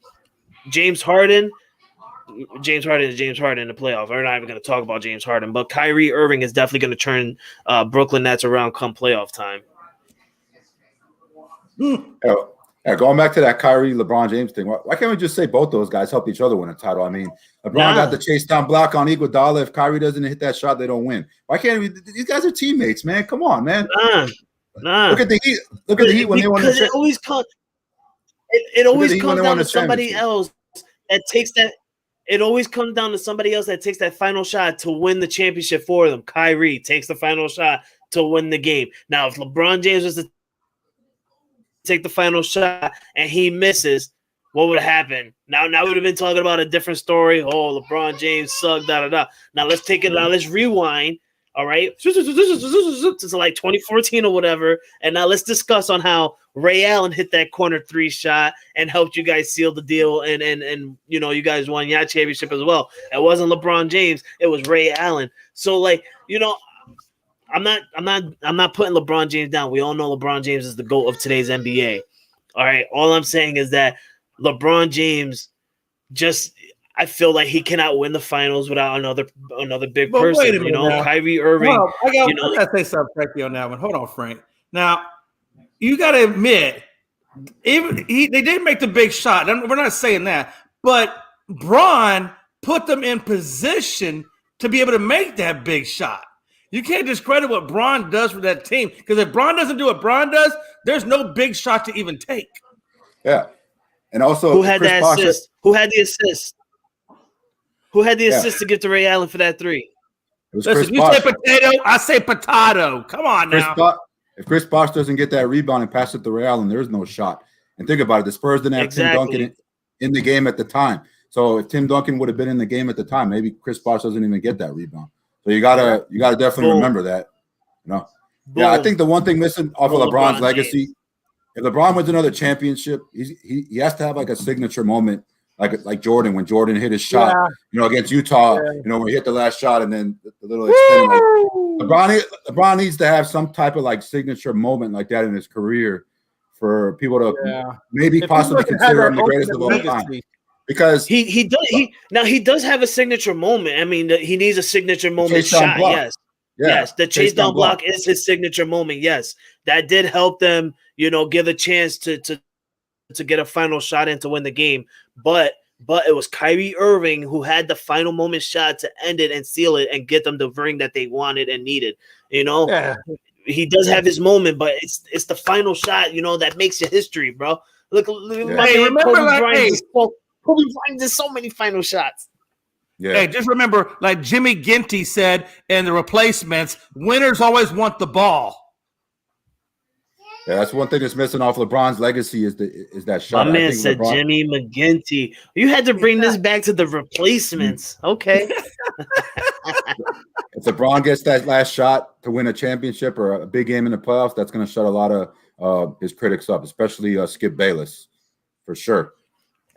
James Harden is James Harden in the playoff. We're not even going to talk about James Harden, but Kyrie Irving is definitely going to turn Brooklyn Nets around come playoff time. Yeah, going back to that Kyrie LeBron James thing, why can't we just say both those guys help each other win a title? I mean, LeBron got the chase down block on Iguodala. If Kyrie doesn't hit that shot, they don't win. Why can't we? These guys are teammates, man. Come on, man. Nah. Look at the Heat. Look at the Heat when they won the championship. It always comes down to somebody else that takes that. It always comes down to somebody else that takes that final shot to win the championship for them. Kyrie takes the final shot to win the game. Now, if LeBron James was to take the final shot and he misses, what would happen? Now we would have been talking about a different story. Oh, LeBron James sucked, da. Now let's take it. Now let's rewind. All right, to like 2014 or whatever, and now let's discuss on how Ray Allen hit that corner 3 shot and helped you guys seal the deal, and you know you guys won your championship as well. It wasn't LeBron James, it was Ray Allen. So like you know, I'm not putting LeBron James down. We all know LeBron James is the GOAT of today's NBA. All right, all I'm saying is that LeBron James I feel like he cannot win the finals without another big person. Wait a minute, you know, now. Kyrie Irving. I gotta say something, Frankie, on that one. Hold on, Frank. Now, you gotta admit, they did make the big shot. We're not saying that, but Bron put them in position to be able to make that big shot. You can't discredit what Bron does for that team because if Bron doesn't do what Bron does, there's no big shot to even take. Yeah, and also who had that assist? Who had the assist? Who had the assist to give to Ray Allen for that 3? It was Listen, Chris you Bosh. say potato, I say potato. Come on now. If Chris Bosh doesn't get that rebound and pass it to Ray Allen, there's no shot. And think about it. The Spurs didn't have Tim Duncan in the game at the time. So if Tim Duncan would have been in the game at the time, maybe Chris Bosh doesn't even get that rebound. So you gotta definitely remember that. You know? Yeah, I think the one thing missing off of LeBron's legacy, if LeBron wins another championship, he has to have like a signature moment. Like Jordan, when Jordan hit his shot, you know, against Utah, you know, when he hit the last shot and then the little extended. Like, LeBron needs to have some type of like signature moment like that in his career for people to maybe possibly consider him the greatest of all time. Because he does have a signature moment. I mean, he needs a signature moment shot. Yes, the chase down block is his signature moment. Yes, that did help them, you know, give a chance to get a final shot in to win the game. But it was Kyrie Irving who had the final moment shot to end it and seal it and get them the ring that they wanted and needed. You know, he does have his moment, but it's the final shot, you know, that makes your history, bro. Look, remember Kobe Bryant did so many final shots. Yeah. Hey, just remember, like Jimmy Ginty said in The Replacements, winners always want the ball. Yeah, that's one thing that's missing off LeBron's legacy is that My shot. I man think said LeBron. Jimmy McGinty. You had to bring this back to the replacements. Okay. If LeBron gets that last shot to win a championship or a big game in the playoffs, that's going to shut a lot of his critics up, especially Skip Bayless, for sure.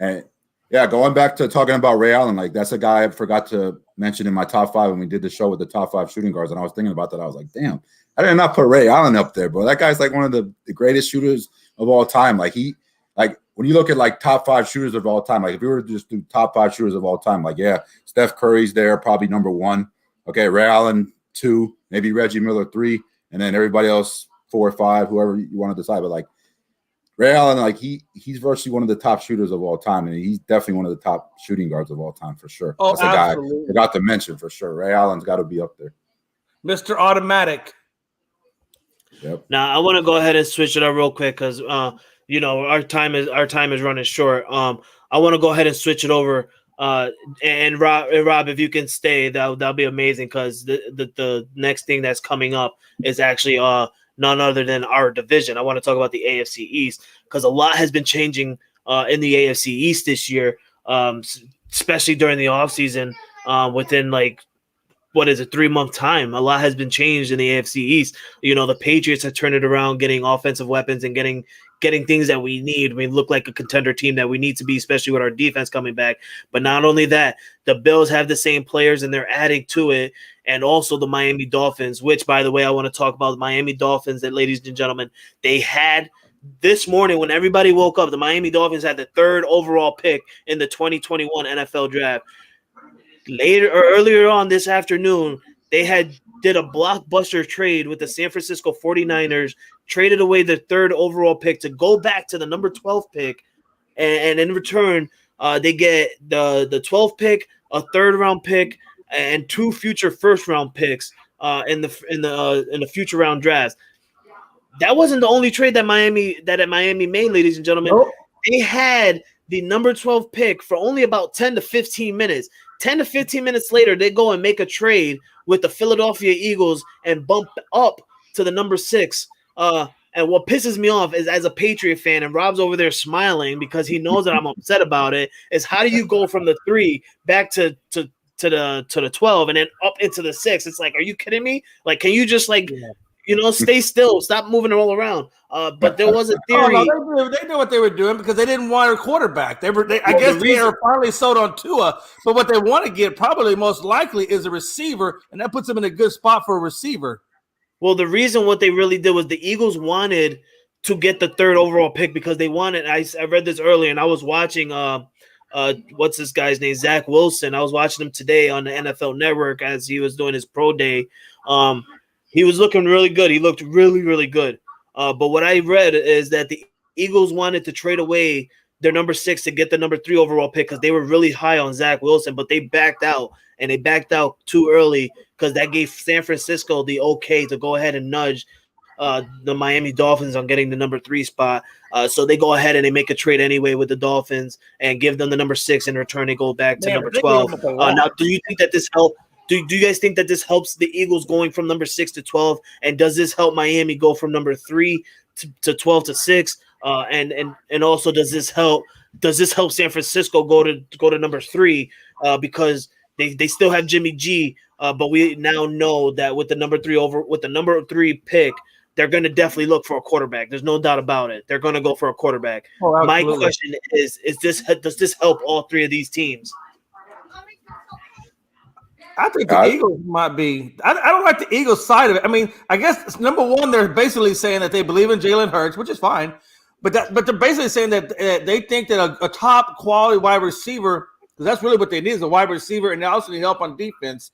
And yeah, going back to talking about Ray Allen, like that's a guy I forgot to mention in my top 5 when we did the show with the top 5 shooting guards. And I was thinking about that. I was like, damn, I did not put Ray Allen up there, bro. That guy's like one of the greatest shooters of all time. Like when you look at like top 5 shooters of all time, like if we were to just do top 5 shooters of all time, like yeah, Steph Curry's there, probably number 1. Okay, Ray Allen 2, maybe Reggie Miller 3, and then everybody else 4 or 5, whoever you want to decide. But like Ray Allen, like he's virtually one of the top shooters of all time, and he's definitely one of the top shooting guards of all time for sure. Oh, that's a guy I forgot to mention for sure. Ray Allen's got to be up there. Mr. Automatic. Yep. Now I want to go ahead and switch it up real quick because our time is running short. I want to go ahead and switch it over. And Rob, if you can stay, that'll be amazing because the next thing that's coming up is actually none other than our division. I want to talk about the AFC East because a lot has been changing in the AFC East this year, especially during the offseason. Within like 3-month time, a lot has been changed in the AFC East. The Patriots have turned it around, getting offensive weapons and getting things that we need. We look like a contender team that we need to be, especially with our defense coming back. But not only that, the Bills have the same players and they're adding to it. And also the Miami Dolphins, which, by the way, I want to talk about the Miami Dolphins that, ladies and gentlemen, they had this morning when everybody woke up, the Miami Dolphins had the 3rd overall pick in the 2021 NFL draft. Earlier on this afternoon, they did a blockbuster trade with the San Francisco 49ers, traded away the 3rd overall pick to go back to the number 12 pick, and in return, they get the 12th pick, a 3rd round pick, and 2 future 1st round picks in the future round drafts. That wasn't the only trade that Miami made, ladies and gentlemen. Nope. They had the number 12 pick for only about 10 to 15 minutes. 10 to 15 minutes later, they go and make a trade with the Philadelphia Eagles and bump up to the number 6. And what pisses me off is, as a Patriot fan, and Rob's over there smiling because he knows that I'm upset about it, is how do you go from the 3 back to the 12 and then up into the 6? It's like, are you kidding me? Like, can you just stay still, stop moving it all around? But there was a theory. They knew what they were doing because they didn't want a quarterback. I guess they were finally sold on Tua, but what they want to get probably most likely is a receiver, and that puts them in a good spot for a receiver. Well, the reason what they really did was the Eagles wanted to get the 3rd overall pick because they wanted. I read this earlier, and I was watching what's this guy's name, Zach Wilson. I was watching him today on the NFL Network as he was doing his pro day. He was looking really good. He looked really, really good. But what I read is that the Eagles wanted to trade away their number 6 to get the number 3 overall pick because they were really high on Zach Wilson, but they backed out, and they backed out too early because that gave San Francisco the okay to go ahead and nudge the Miami Dolphins on getting the number 3 spot. So they go ahead and they make a trade anyway with the Dolphins and give them the number 6. In return, they go back to number 12. Now, do you think that this helped? Do you guys think that this helps the Eagles going from number 6 to 12? And does this help Miami go from number 3 to 12 to 6? And also does this help San Francisco go to number 3? Because they still have Jimmy G, but we now know that with the number 3 pick, they're going to definitely look for a quarterback. There's no doubt about it. They're going to go for a quarterback. Oh, my question is does this help all 3 of these teams? I think the Eagles might be. I don't like the Eagles side of it. I mean, I guess number 1, they're basically saying that they believe in Jalen Hurts, which is fine. But they're basically saying that they think that a top quality wide receiver, because that's really what they need, is a wide receiver, and they also need help on defense.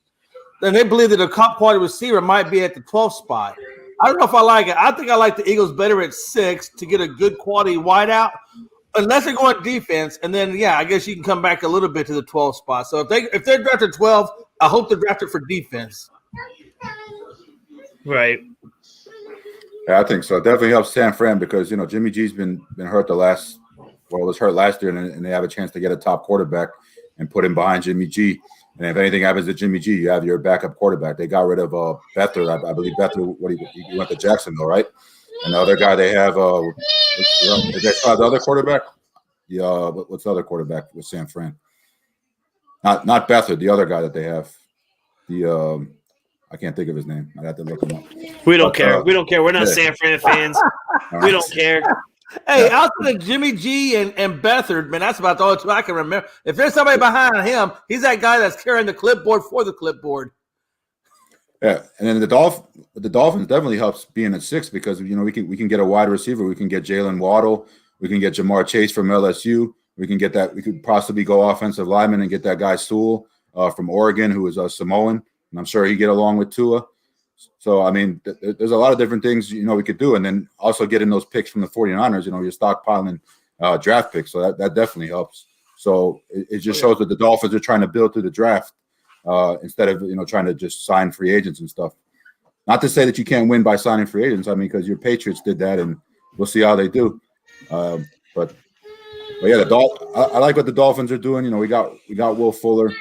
Then they believe that a top quality receiver might be at the 12th spot. I don't know if I like it. I think I like the Eagles better at 6 to get a good quality wideout. Unless they go on defense, and then I guess you can come back a little bit to the 12th spot. So if they're drafted 12, I hope they're drafted for defense. Right. Yeah, I think so. It definitely helps San Fran because Jimmy G's been hurt was hurt last year, and they have a chance to get a top quarterback and put him behind Jimmy G. And if anything happens to Jimmy G, you have your backup quarterback. They got rid of Beathard. I believe Beathard. He went to Jacksonville, right? And the other guy they have, did they try the other quarterback? What's the other quarterback with San Fran? Not Beathard, the other guy that they have. I can't think of his name. I'd have to look him up. We don't care. We don't care. We're not San Fran fans. We don't care. Hey, outside of Jimmy G and Beathard, man, that's about the only two I can remember. If there's somebody behind him, he's that guy that's carrying the clipboard for the clipboard. Yeah, and then the Dolphins definitely helps being at 6 because we can get a wide receiver. We can get Jalen Waddle. We can get Jamar Chase from LSU. We can get that. We could possibly go offensive lineman and get that guy Sewell from Oregon, who is a Samoan, and I'm sure he'd get along with Tua. So, I mean, there's a lot of different things, we could do. And then also getting those picks from the 49ers, you're stockpiling draft picks. So that definitely helps. So it just shows that the Dolphins are trying to build through the draft instead of, trying to just sign free agents and stuff. Not to say that you can't win by signing free agents. I mean, because your Patriots did that, and we'll see how they do. But yeah, I like what the Dolphins are doing. We got Will Fuller.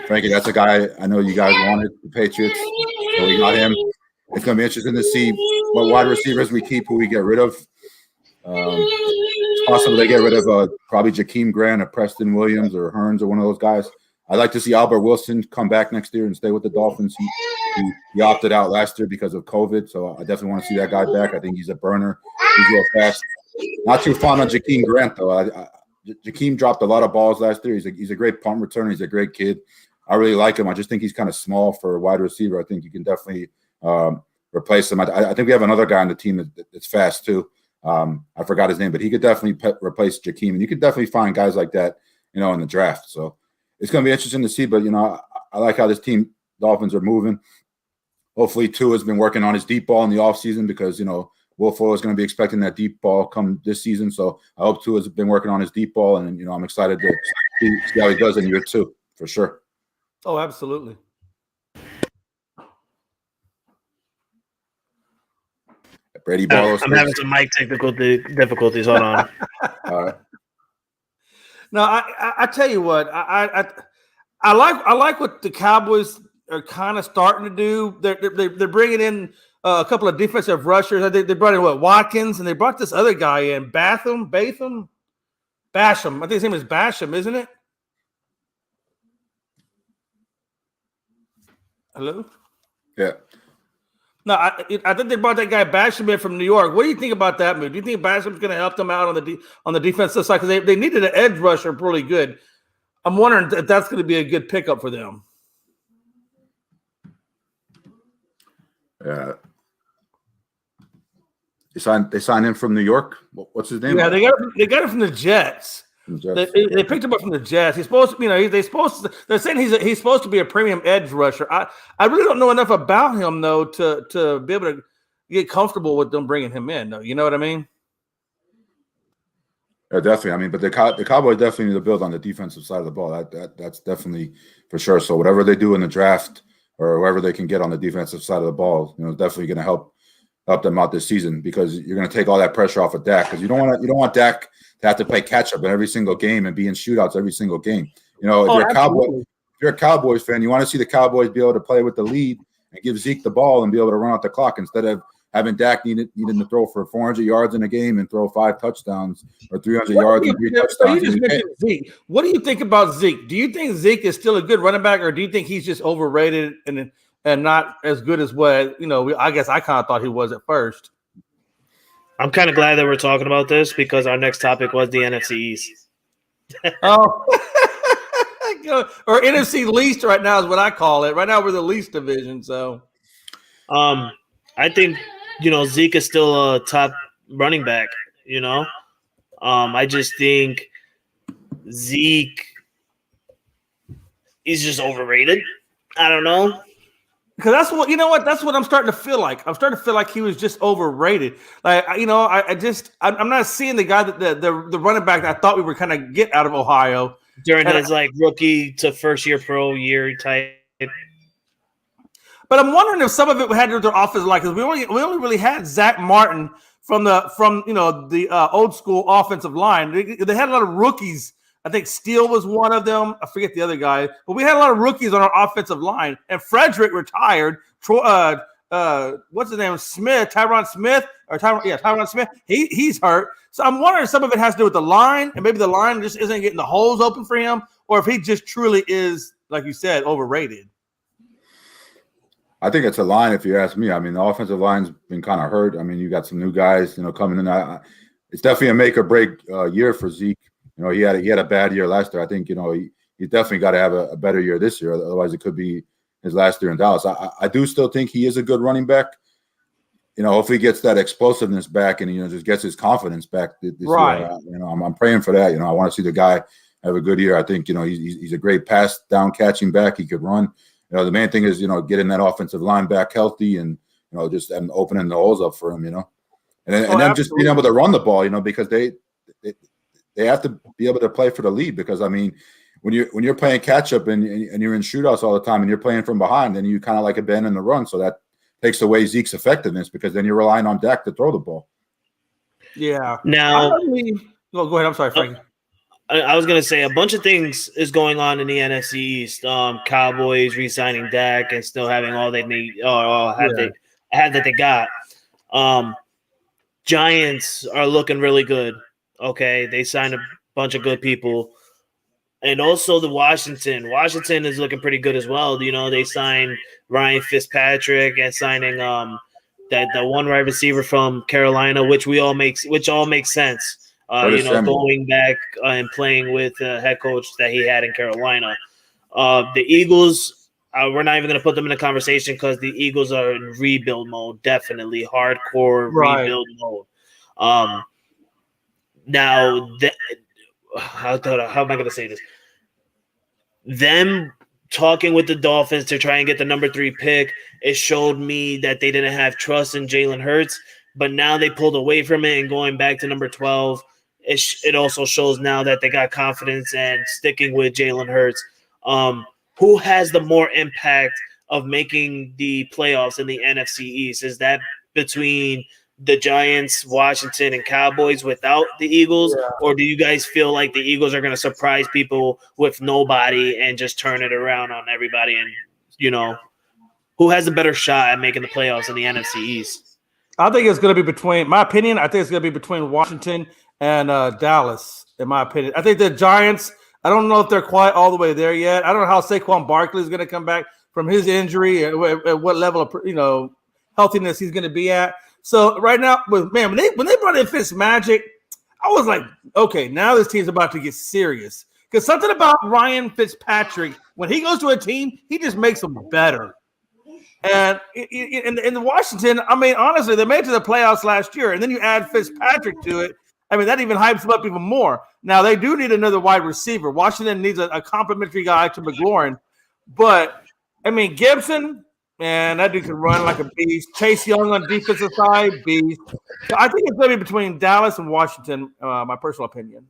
Frankie, that's a guy I know you guys wanted, the Patriots. So we got him. It's going to be interesting to see what wide receivers we keep, who we get rid of. It's possible they get rid of probably Jakeem Grant or Preston Williams or Hearns or one of those guys. I'd like to see Albert Wilson come back next year and stay with the Dolphins. He opted out last year because of COVID, so I definitely want to see that guy back. I think he's a burner. He's real fast. Not too fond of Jakeem Grant, though. Jakeem dropped a lot of balls last year. He's a great punt returner. He's a great kid. I really like him. I just think he's kind of small for a wide receiver. I think you can definitely replace him. I think we have another guy on the team that's fast too. I forgot his name, but he could definitely replace Jakeem. And you could definitely find guys like that, in the draft. So it's going to be interesting to see. But, I like how this team, Dolphins, are moving. Hopefully, Tua has been working on his deep ball in the offseason because, Will Fuller is going to be expecting that deep ball come this season. So I hope Tua has been working on his deep ball. And, I'm excited to see how he does in year 2 for sure. Oh, absolutely. Brady Barlow. I'm having some mic technical difficulties. Hold on. All right. No, I tell you what, I like what the Cowboys are kind of starting to do. They're bringing in a couple of defensive rushers. They brought in Watkins, and they brought this other guy in, Basham. I think his name is Basham, isn't it? Hello? Yeah. No, I think they brought that guy Basham in from New York. What do you think about that move? Do you think Basham's going to help them out on the defensive side? Because they needed an edge rusher really good. I'm wondering if that's going to be a good pickup for them. Yeah. They signed him from New York. What's his name? Yeah, they got him from the Jets. They picked him up from the Jets. He's supposed to, they're saying he's supposed to be a premium edge rusher. I really don't know enough about him though to be able to get comfortable with them bringing him in. Though, you know what I mean? Yeah, definitely. I mean, but the Cowboys definitely need to build on the defensive side of the ball. That's definitely for sure. So whatever they do in the draft or whoever they can get on the defensive side of the ball, definitely going to help them out this season because you're going to take all that pressure off of Dak because you don't want Dak to have to play catch up in every single game and be in shootouts every single game. If you're a Cowboys fan, you want to see the Cowboys be able to play with the lead and give Zeke the ball and be able to run out the clock instead of having Dak needing to throw for 400 yards in a game and throw 5 touchdowns or 300 yards and 3 touchdowns. So you just mentioned Zeke. What do you think about Zeke? Do you think Zeke is still a good running back, or do you think he's just overrated and not as good as what I guess I kind of thought he was at first? I'm kind of glad that we're talking about this because our next topic was the NFC East. Oh, or NFC least right now is what I call it. Right now we're the least division. So, I think Zeke is still a top running back. I just think Zeke is just overrated. I don't know. Because that's what I'm starting to feel like. I'm starting to feel like he was just overrated. Like, I'm not seeing the guy that the running back that I thought we were kind of get out of Ohio during his rookie to first year pro year type. But I'm wondering if some of it had to do with their offensive line because we only really had Zach Martin from the old school offensive line. They had a lot of rookies. I think Steele was one of them. I forget the other guy. But we had a lot of rookies on our offensive line. And Frederick retired. what's his name? Tyron Smith. He's hurt. So I'm wondering if some of it has to do with the line, and maybe the line just isn't getting the holes open for him, or if he just truly is, like you said, overrated. I think it's a line, if you ask me. I mean, the offensive line's been kind of hurt. I mean, you got some new guys, coming in. It's definitely a make or break year for Zeke. He had a bad year last year. I think he definitely got to have a better year this year. Otherwise, it could be his last year in Dallas. I do still think he is a good running back. Hopefully he gets that explosiveness back and just gets his confidence back this right. year. I'm praying for that. I want to see the guy have a good year. I think he's a great pass down catching back. He could run. The main thing is getting that offensive line back healthy and just opening the holes up for him. And then just being able to run the ball. Because they have to be able to play for the lead. Because I mean, when you're playing catch up and you're in shootouts all the time and you're playing from behind, then you kind of like abandon the run. So that takes away Zeke's effectiveness because then you're relying on Dak to throw the ball. Yeah. Now, go ahead. I'm sorry, Frankie. I was going to say a bunch of things is going on in the NFC East. Cowboys re-signing Dak and still having all they need, that they got. Giants are looking really good. Okay, they signed a bunch of good people. And also the Washington is looking pretty good as well. They signed Ryan Fitzpatrick and signing that one wide receiver from Carolina, which all makes sense. Going back and playing with the head coach that he had in Carolina. The Eagles, we're not even going to put them in a conversation because the Eagles are in rebuild mode, definitely hardcore rebuild mode. Now, how am I going to say this? Them talking with the Dolphins to try and get the number 3 pick, it showed me that they didn't have trust in Jalen Hurts, but now they pulled away from it and going back to number 12. It also shows now that they got confidence and sticking with Jalen Hurts. Who has the more impact of making the playoffs in the NFC East? Is that between the Giants, Washington, and Cowboys without the Eagles? Yeah. Or do you guys feel like the Eagles are going to surprise people with nobody and just turn it around on everybody? And, who has a better shot at making the playoffs in the NFC East? I think it's going to be between Washington and Dallas, in my opinion. I think the Giants, I don't know if they're quite all the way there yet. I don't know how Saquon Barkley is going to come back from his injury and at what level of healthiness he's going to be at. So right now, when they brought in Fitzmagic, I was like, okay, now this team's about to get serious. Because something about Ryan Fitzpatrick, when he goes to a team, he just makes them better. And in the Washington, I mean, honestly, they made it to the playoffs last year, and then you add Fitzpatrick to it. I mean, that even hypes them up even more. Now, they do need another wide receiver. Washington needs a complimentary guy to McLovin. But, I mean, Gibson, man, that dude can run like a beast. Chase Young on the defensive side, beast. So I think it's going to be between Dallas and Washington, my personal opinion.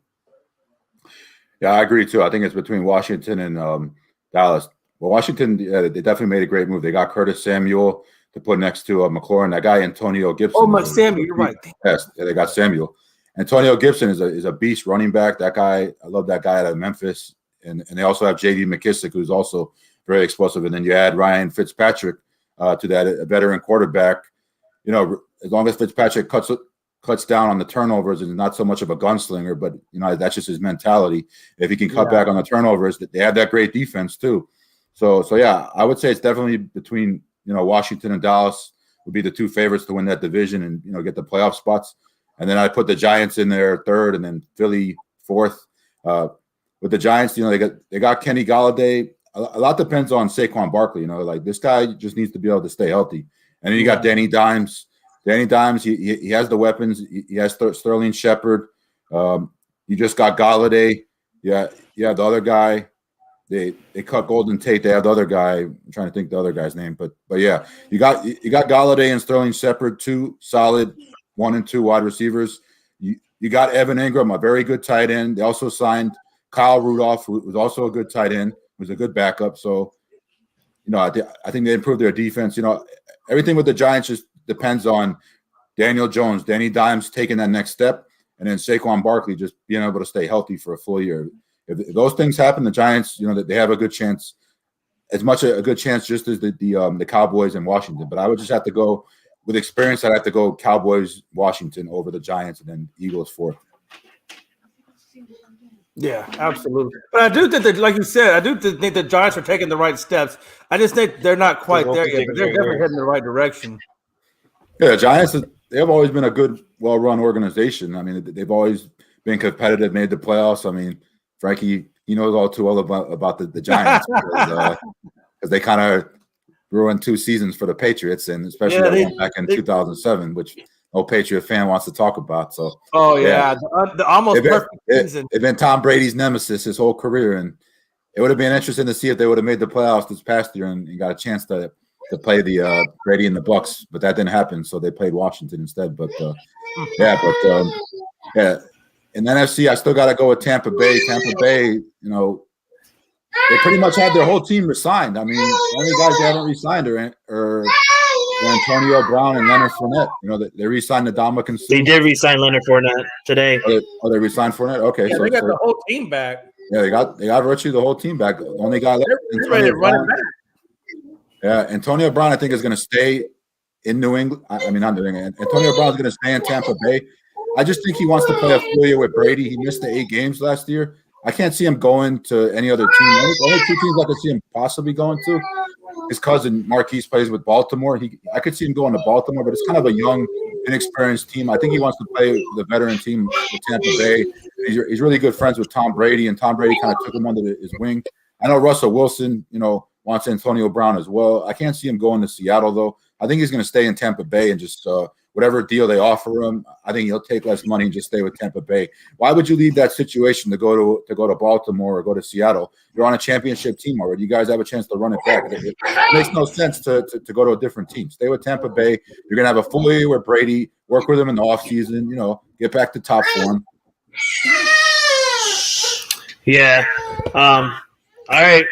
Yeah, I agree, too. I think it's between Washington and Dallas. Well, Washington, they definitely made a great move. They got Curtis Samuel to put next to McLaurin. That guy, Antonio Gibson. Oh, my Samuel, you're right. Yes, they got Samuel. Antonio Gibson is a beast running back. That guy, I love that guy out of Memphis. And they also have J.D. McKissick, who's also very explosive. And then you add Ryan Fitzpatrick to that, a veteran quarterback. As long as Fitzpatrick cuts down on the turnovers and not so much of a gunslinger, but, that's just his mentality. If he can cut back on the turnovers, they have that great defense too. So yeah, I would say it's definitely between, Washington and Dallas would be the two favorites to win that division and, get the playoff spots. And then I put the Giants in there third and then Philly fourth. With the Giants, they got Kenny Golladay. A lot depends on Saquon Barkley. Like this guy just needs to be able to stay healthy. And then you got Danny Dimes. Danny Dimes, he has the weapons. He has Sterling Shepard. You just got Golladay. Yeah, the other guy. They cut Golden Tate. They have the other guy. I'm trying to think the other guy's name, but yeah, you got Golladay and Sterling Shepard, two solid 1 and 2 wide receivers. You got Evan Ingram, a very good tight end. They also signed Kyle Rudolph, who was also a good tight end, was a good backup. So, I think they improved their defense. Everything with the Giants just depends on Daniel Jones, Danny Dimes taking that next step, and then Saquon Barkley just being able to stay healthy for a full year. If those things happen, the Giants, they have a good chance as much a good chance just as the Cowboys and Washington. But I would just have to go with experience. I'd have to go Cowboys, Washington over the Giants, and then Eagles fourth. Yeah, absolutely. But I do think that, like you said, I do think the Giants are taking the right steps. I just think they're not quite there yet, but they're definitely heading in the right direction. Yeah, the Giants, they've always been a good, well-run organization. I mean, they've always been competitive, made the playoffs. I mean, Frankie, he knows all too well about the Giants because they kind of ruined 2 seasons for the Patriots, and especially that one back in 2007, which no Patriot fan wants to talk about. So, the almost perfect season. It's been Tom Brady's nemesis his whole career, and it would have been interesting to see if they would have made the playoffs this past year and got a chance to play the Brady and the Bucks, but that didn't happen, so they played Washington instead. But in the NFC, I still got to go with Tampa Bay. Tampa Bay, they pretty much had their whole team resigned. I mean, the only guys they haven't resigned are Antonio Brown and Leonard Fournette. They re-signed Ndamukong Suh. They did re-sign Leonard Fournette today. They re-signed Fournette? Okay. Yeah, so they got the whole team back. Yeah, they got virtually the whole team back. The only guy left. Yeah, Antonio Brown, I think, is going to stay in New England. I mean, not New England. Antonio Brown is going to stay in Tampa Bay. I just think he wants to play a full year with Brady. He missed the 8 games last year. I can't see him going to any other team. The only 2 teams I could see him possibly going to, his cousin Marquise plays with Baltimore. I could see him going to Baltimore, but it's kind of a young, inexperienced team. I think he wants to play the veteran team with Tampa Bay. He's really good friends with Tom Brady, and Tom Brady kind of took him under his wing. I know Russell Wilson, wants Antonio Brown as well. I can't see him going to Seattle, though. I think he's going to stay in Tampa Bay and just whatever deal they offer him, I think he'll take less money and just stay with Tampa Bay. Why would you leave that situation to go to Baltimore or go to Seattle? You're on a championship team already. You guys have a chance to run it back. It makes no sense to go to a different team. Stay with Tampa Bay. You're going to have a full year with Brady. Work with him in the offseason. Get back to top form. Yeah. All right.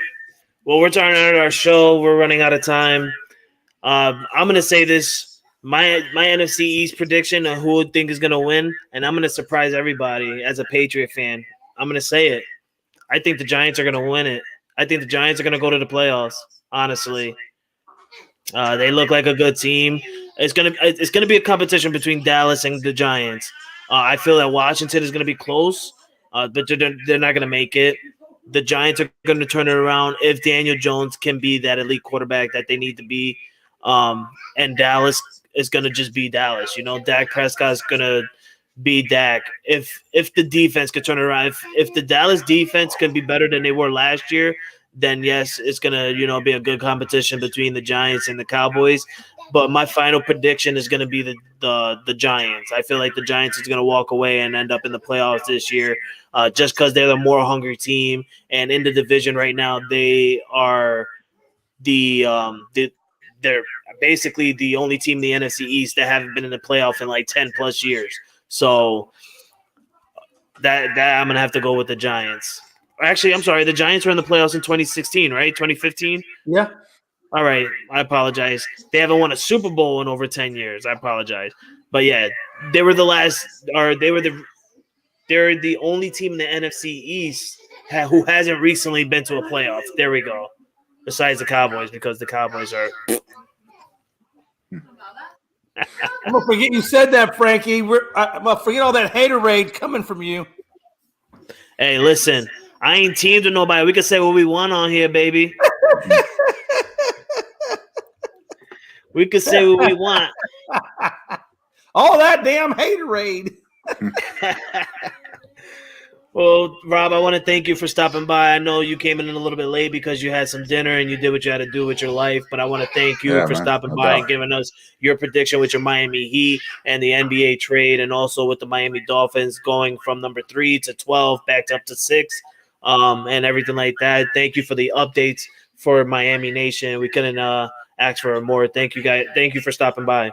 Well, we're turning out our show. We're running out of time. I'm going to say this. My NFC East prediction of who I think is going to win, and I'm going to surprise everybody as a Patriot fan. I'm going to say it. I think the Giants are going to win it. I think the Giants are going to go to the playoffs, honestly. They look like a good team. It's going to be a competition between Dallas and the Giants. I feel that Washington is going to be close, but they're not going to make it. The Giants are going to turn it around if Daniel Jones can be that elite quarterback that they need to be. And Dallas is going to just be Dallas. Dak Prescott's going to be Dak. If the defense could turn it around, if the Dallas defense can be better than they were last year, then yes, it's going to, be a good competition between the Giants and the Cowboys. But my final prediction is going to be the Giants. I feel like the Giants is going to walk away and end up in the playoffs this year just because they're the more hungry team. And in the division right now, they are they're basically the only team in the NFC East that haven't been in the playoff in like 10 plus years. So that I'm going to have to go with the Giants. Actually, I'm sorry. The Giants were in the playoffs in 2016, right? 2015? Yeah. All right. I apologize. They haven't won a Super Bowl in over 10 years. I apologize. But yeah, they're the only team in the NFC East who hasn't recently been to a playoff. There we go. Besides the Cowboys, because the Cowboys are. I'm gonna forget you said that, Frankie. I'm gonna forget all that haterade coming from you. Hey, listen, I ain't teamed with nobody. We can say what we want on here, baby. We can say what we want. All that damn haterade. Well, Rob, I want to thank you for stopping by. I know you came in a little bit late because you had some dinner and you did what you had to do with your life, but I want to thank you for stopping by and giving us your prediction with your Miami Heat and the NBA trade, and also with the Miami Dolphins going from number 3 to 12 back up to 6 and everything like that. Thank you for the updates for Miami Nation. We couldn't ask for more. Thank you, guys. Thank you for stopping by.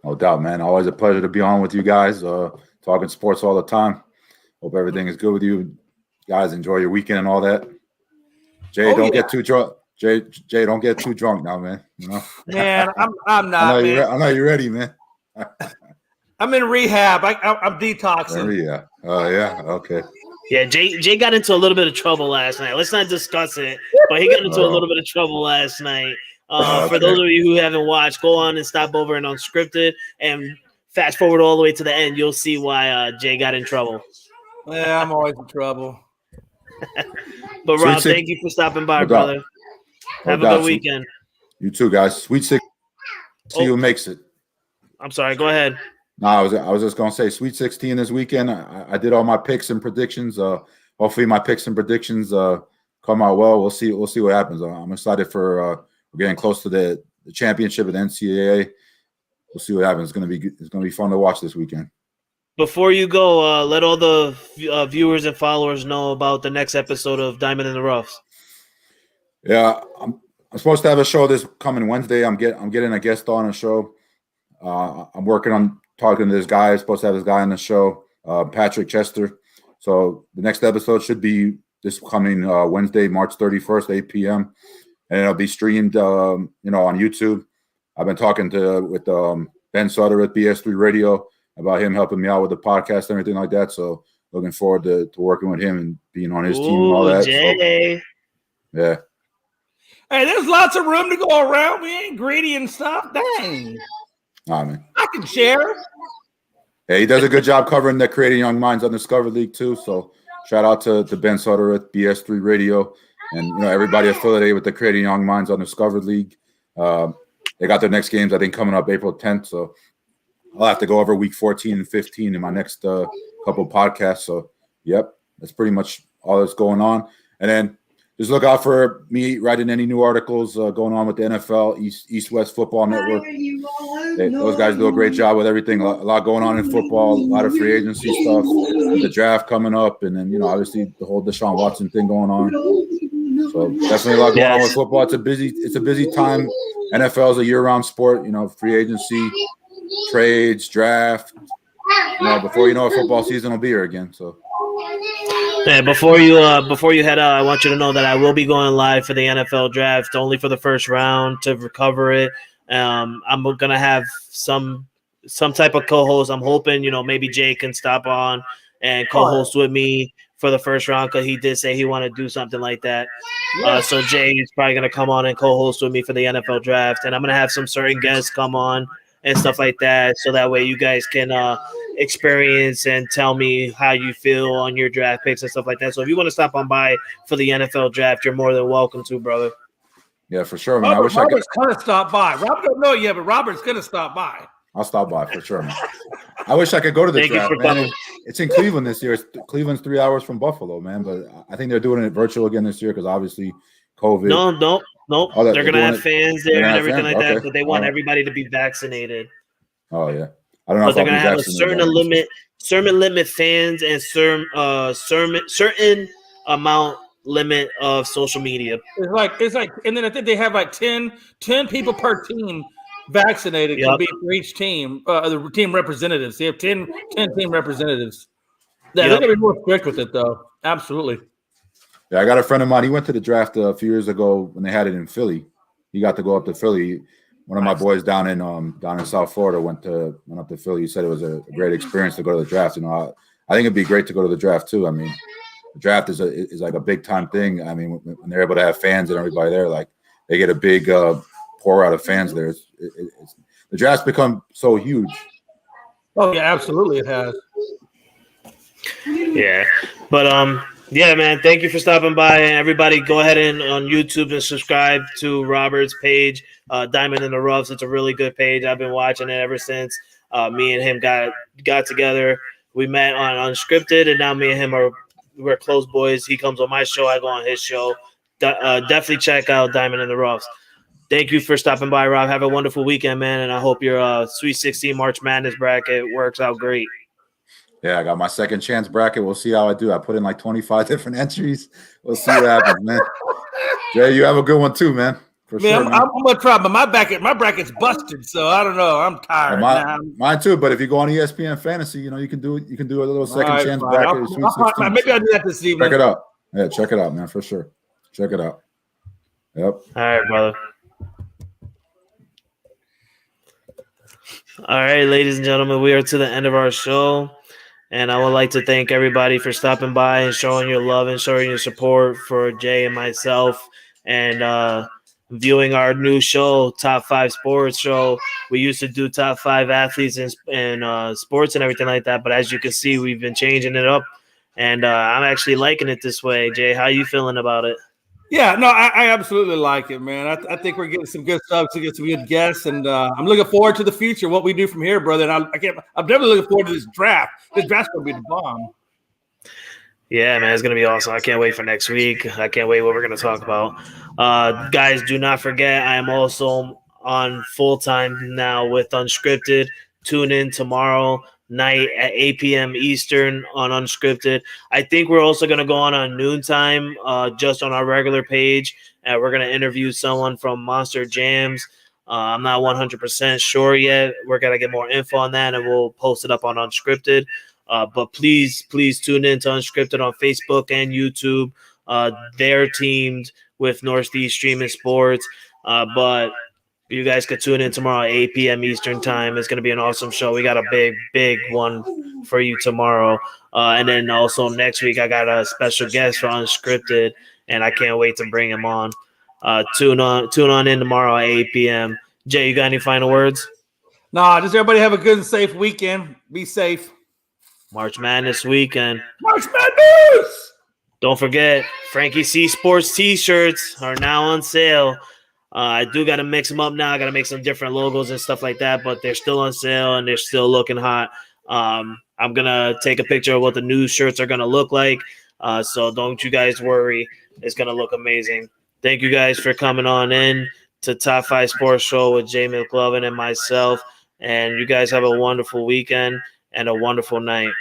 No doubt, man. Always a pleasure to be on with you guys, talking sports all the time. Hope everything is good with you guys. Enjoy your weekend and all that. Jay, don't get too drunk. Jay, don't get too drunk now, man. Man, I'm not. I know you're ready, man. I'm in rehab. I'm detoxing. Yeah. Oh yeah. Okay. Yeah, Jay got into a little bit of trouble last night. Let's not discuss it, but he got into a little bit of trouble last night. For those of you who haven't watched, go on and stop over and Unscripted and fast forward all the way to the end. You'll see why Jay got in trouble. Yeah, I'm always in trouble. But Rob, thank you for stopping by, brother. Have a good weekend. You too, guys. Sweet 16. See who makes it. I'm sorry. Go ahead. No, I was just gonna say Sweet 16 this weekend. I did all my picks and predictions. Hopefully my picks and predictions come out well. We'll see what happens. I'm excited for we're getting close to the championship at the NCAA. We'll see what happens. It's gonna be fun to watch this weekend. Before you go, let all the viewers and followers know about the next episode of Diamond in the Roughs. Yeah, I'm supposed to have a show this coming Wednesday. I'm getting a guest on a show. I'm working on talking to this guy. I'm supposed to have this guy on the show, Patrick Chester. So the next episode should be this coming Wednesday, March 31st, 8 p.m. And it'll be streamed, on YouTube. I've been talking with Ben Sutter at BS3 Radio about him helping me out with the podcast and everything like that. So looking forward to working with him and being on his team and all that. Jay. So, yeah. Hey, there's lots of room to go around. We ain't greedy and stuff. Dang. Nah, man. I can share. Yeah, he does a good job covering the Creating Young Minds Undiscovered League too. So shout out to Ben Sutter at BS3 Radio and everybody affiliated with the Creating Young Minds Undiscovered League. They got their next games, I think, coming up April 10th. So I'll have to go over week 14 and 15 in my next couple podcasts. So, yep, that's pretty much all that's going on. And then just look out for me writing any new articles going on with the NFL, East-West Football Network. Those guys do a great job with everything. A lot going on in football, a lot of free agency stuff, the draft coming up, and then, obviously the whole Deshaun Watson thing going on. So definitely a lot going on with football. It's a busy time. NFL is a year-round sport, free agency, trades, draft. Before you know it, football season will be here again. So. Yeah, before you head out, I want you to know that I will be going live for the NFL draft, only for the first round to recover it. I'm gonna have some type of co-host. I'm hoping maybe Jay can stop on and co-host with me for the first round because he did say he wanted to do something like that. So Jay is probably gonna come on and co-host with me for the NFL draft, and I'm gonna have some certain guests come on and stuff like that, so that way you guys can experience and tell me how you feel on your draft picks and stuff like that. So if you want to stop on by for the NFL draft, you're more than welcome to, brother. Yeah, for sure, man. Robert's gonna stop by. Robert don't know yet, but Robert's gonna stop by. I'll stop by for sure, man. I wish I could go to the draft, man. It's in Cleveland this year. Cleveland's 3 hours from Buffalo, man. But I think they're doing it virtual again this year because obviously COVID. No. Oh, they're going to have fans there and everything like that, but they want everybody to be vaccinated. Oh, yeah. I don't know if they're going to have a certain limit fans and certain amount limit of social media. It's like, and then I think they have like 10 people per team vaccinated can be for each team, the team representatives. They have 10 team representatives. Yeah, they're going to be more strict with it, though. Absolutely. Yeah, I got a friend of mine. He went to the draft a few years ago when they had it in Philly. He got to go up to Philly. One of my boys down in South Florida went up to Philly. He said it was a great experience to go to the draft. I think it'd be great to go to the draft too. I mean, the draft is like a big time thing. I mean, when they're able to have fans and everybody there, like they get a big pour out of fans there. The draft's become so huge. Oh yeah, absolutely, it has. Yeah, but yeah, man. Thank you for stopping by, and everybody, go ahead and on YouTube and subscribe to Robert's page, Diamond in the Roughs. It's a really good page. I've been watching it ever since me and him got together. We met on Unscripted, and now me and him we're close boys. He comes on my show, I go on his show. Definitely check out Diamond in the Roughs. Thank you for stopping by, Rob. Have a wonderful weekend, man, and I hope your Sweet 16 March Madness bracket works out great. Yeah, I got my second chance bracket. We'll see how I do. I put in like 25 different entries. We'll see what happens, man. Jay, you have a good one too, man. For sure, man. I'm gonna try, but my bracket's busted, so I don't know. I'm tired. Mine too. But if you go on ESPN Fantasy, you can do it. You can do a little second chance bracket. Maybe I'll do that this evening. Check it out. Yeah, check it out, man, for sure. Check it out. Yep. All right, brother. All right, ladies and gentlemen, we are to the end of our show. And I would like to thank everybody for stopping by and showing your love and showing your support for Jay and myself, and viewing our new show, Top 5 Sports Show. We used to do Top 5 athletes in sports and everything like that, but as you can see, we've been changing it up, and I'm actually liking it this way. Jay, how you feeling about it? Yeah, no, I absolutely like it, man. I think we're getting some good stuff to get some good guests, and I'm looking forward to the future, what we do from here, brother. And I'm definitely looking forward to this draft. This draft's gonna be the bomb. Yeah, man, it's going to be awesome. I can't wait for next week. I can't wait what we're going to talk about. Guys, do not forget, I am also on full-time now with Unscripted. Tune in tomorrow night at 8 p.m. Eastern on Unscripted. I think we're also going to go on noontime just on our regular page, and we're going to interview someone from Monster Jams. I'm not 100% sure yet. We're going to get more info on that, and we'll post it up on Unscripted. But please tune in to Unscripted on Facebook and YouTube. They're teamed with Northeast Streaming Sports. But you guys could tune in tomorrow at 8 p.m. Eastern time. It's going to be an awesome show. We got a big one for you tomorrow. And then also next week, I got a special guest for Unscripted, and I can't wait to bring him on. Tune on in tomorrow at 8 p.m. Jay, you got any final words? Nah, just everybody have a good and safe weekend. Be safe. March Madness weekend. March Madness! Don't forget, FrankieC Sports t-shirts are now on sale. I do got to mix them up now. I got to make some different logos and stuff like that, but they're still on sale and they're still looking hot. I'm going to take a picture of what the new shirts are going to look like, so don't you guys worry. It's going to look amazing. Thank you guys for coming on in to Top 5 Sports Show with Jay McLovin and myself, and you guys have a wonderful weekend and a wonderful night.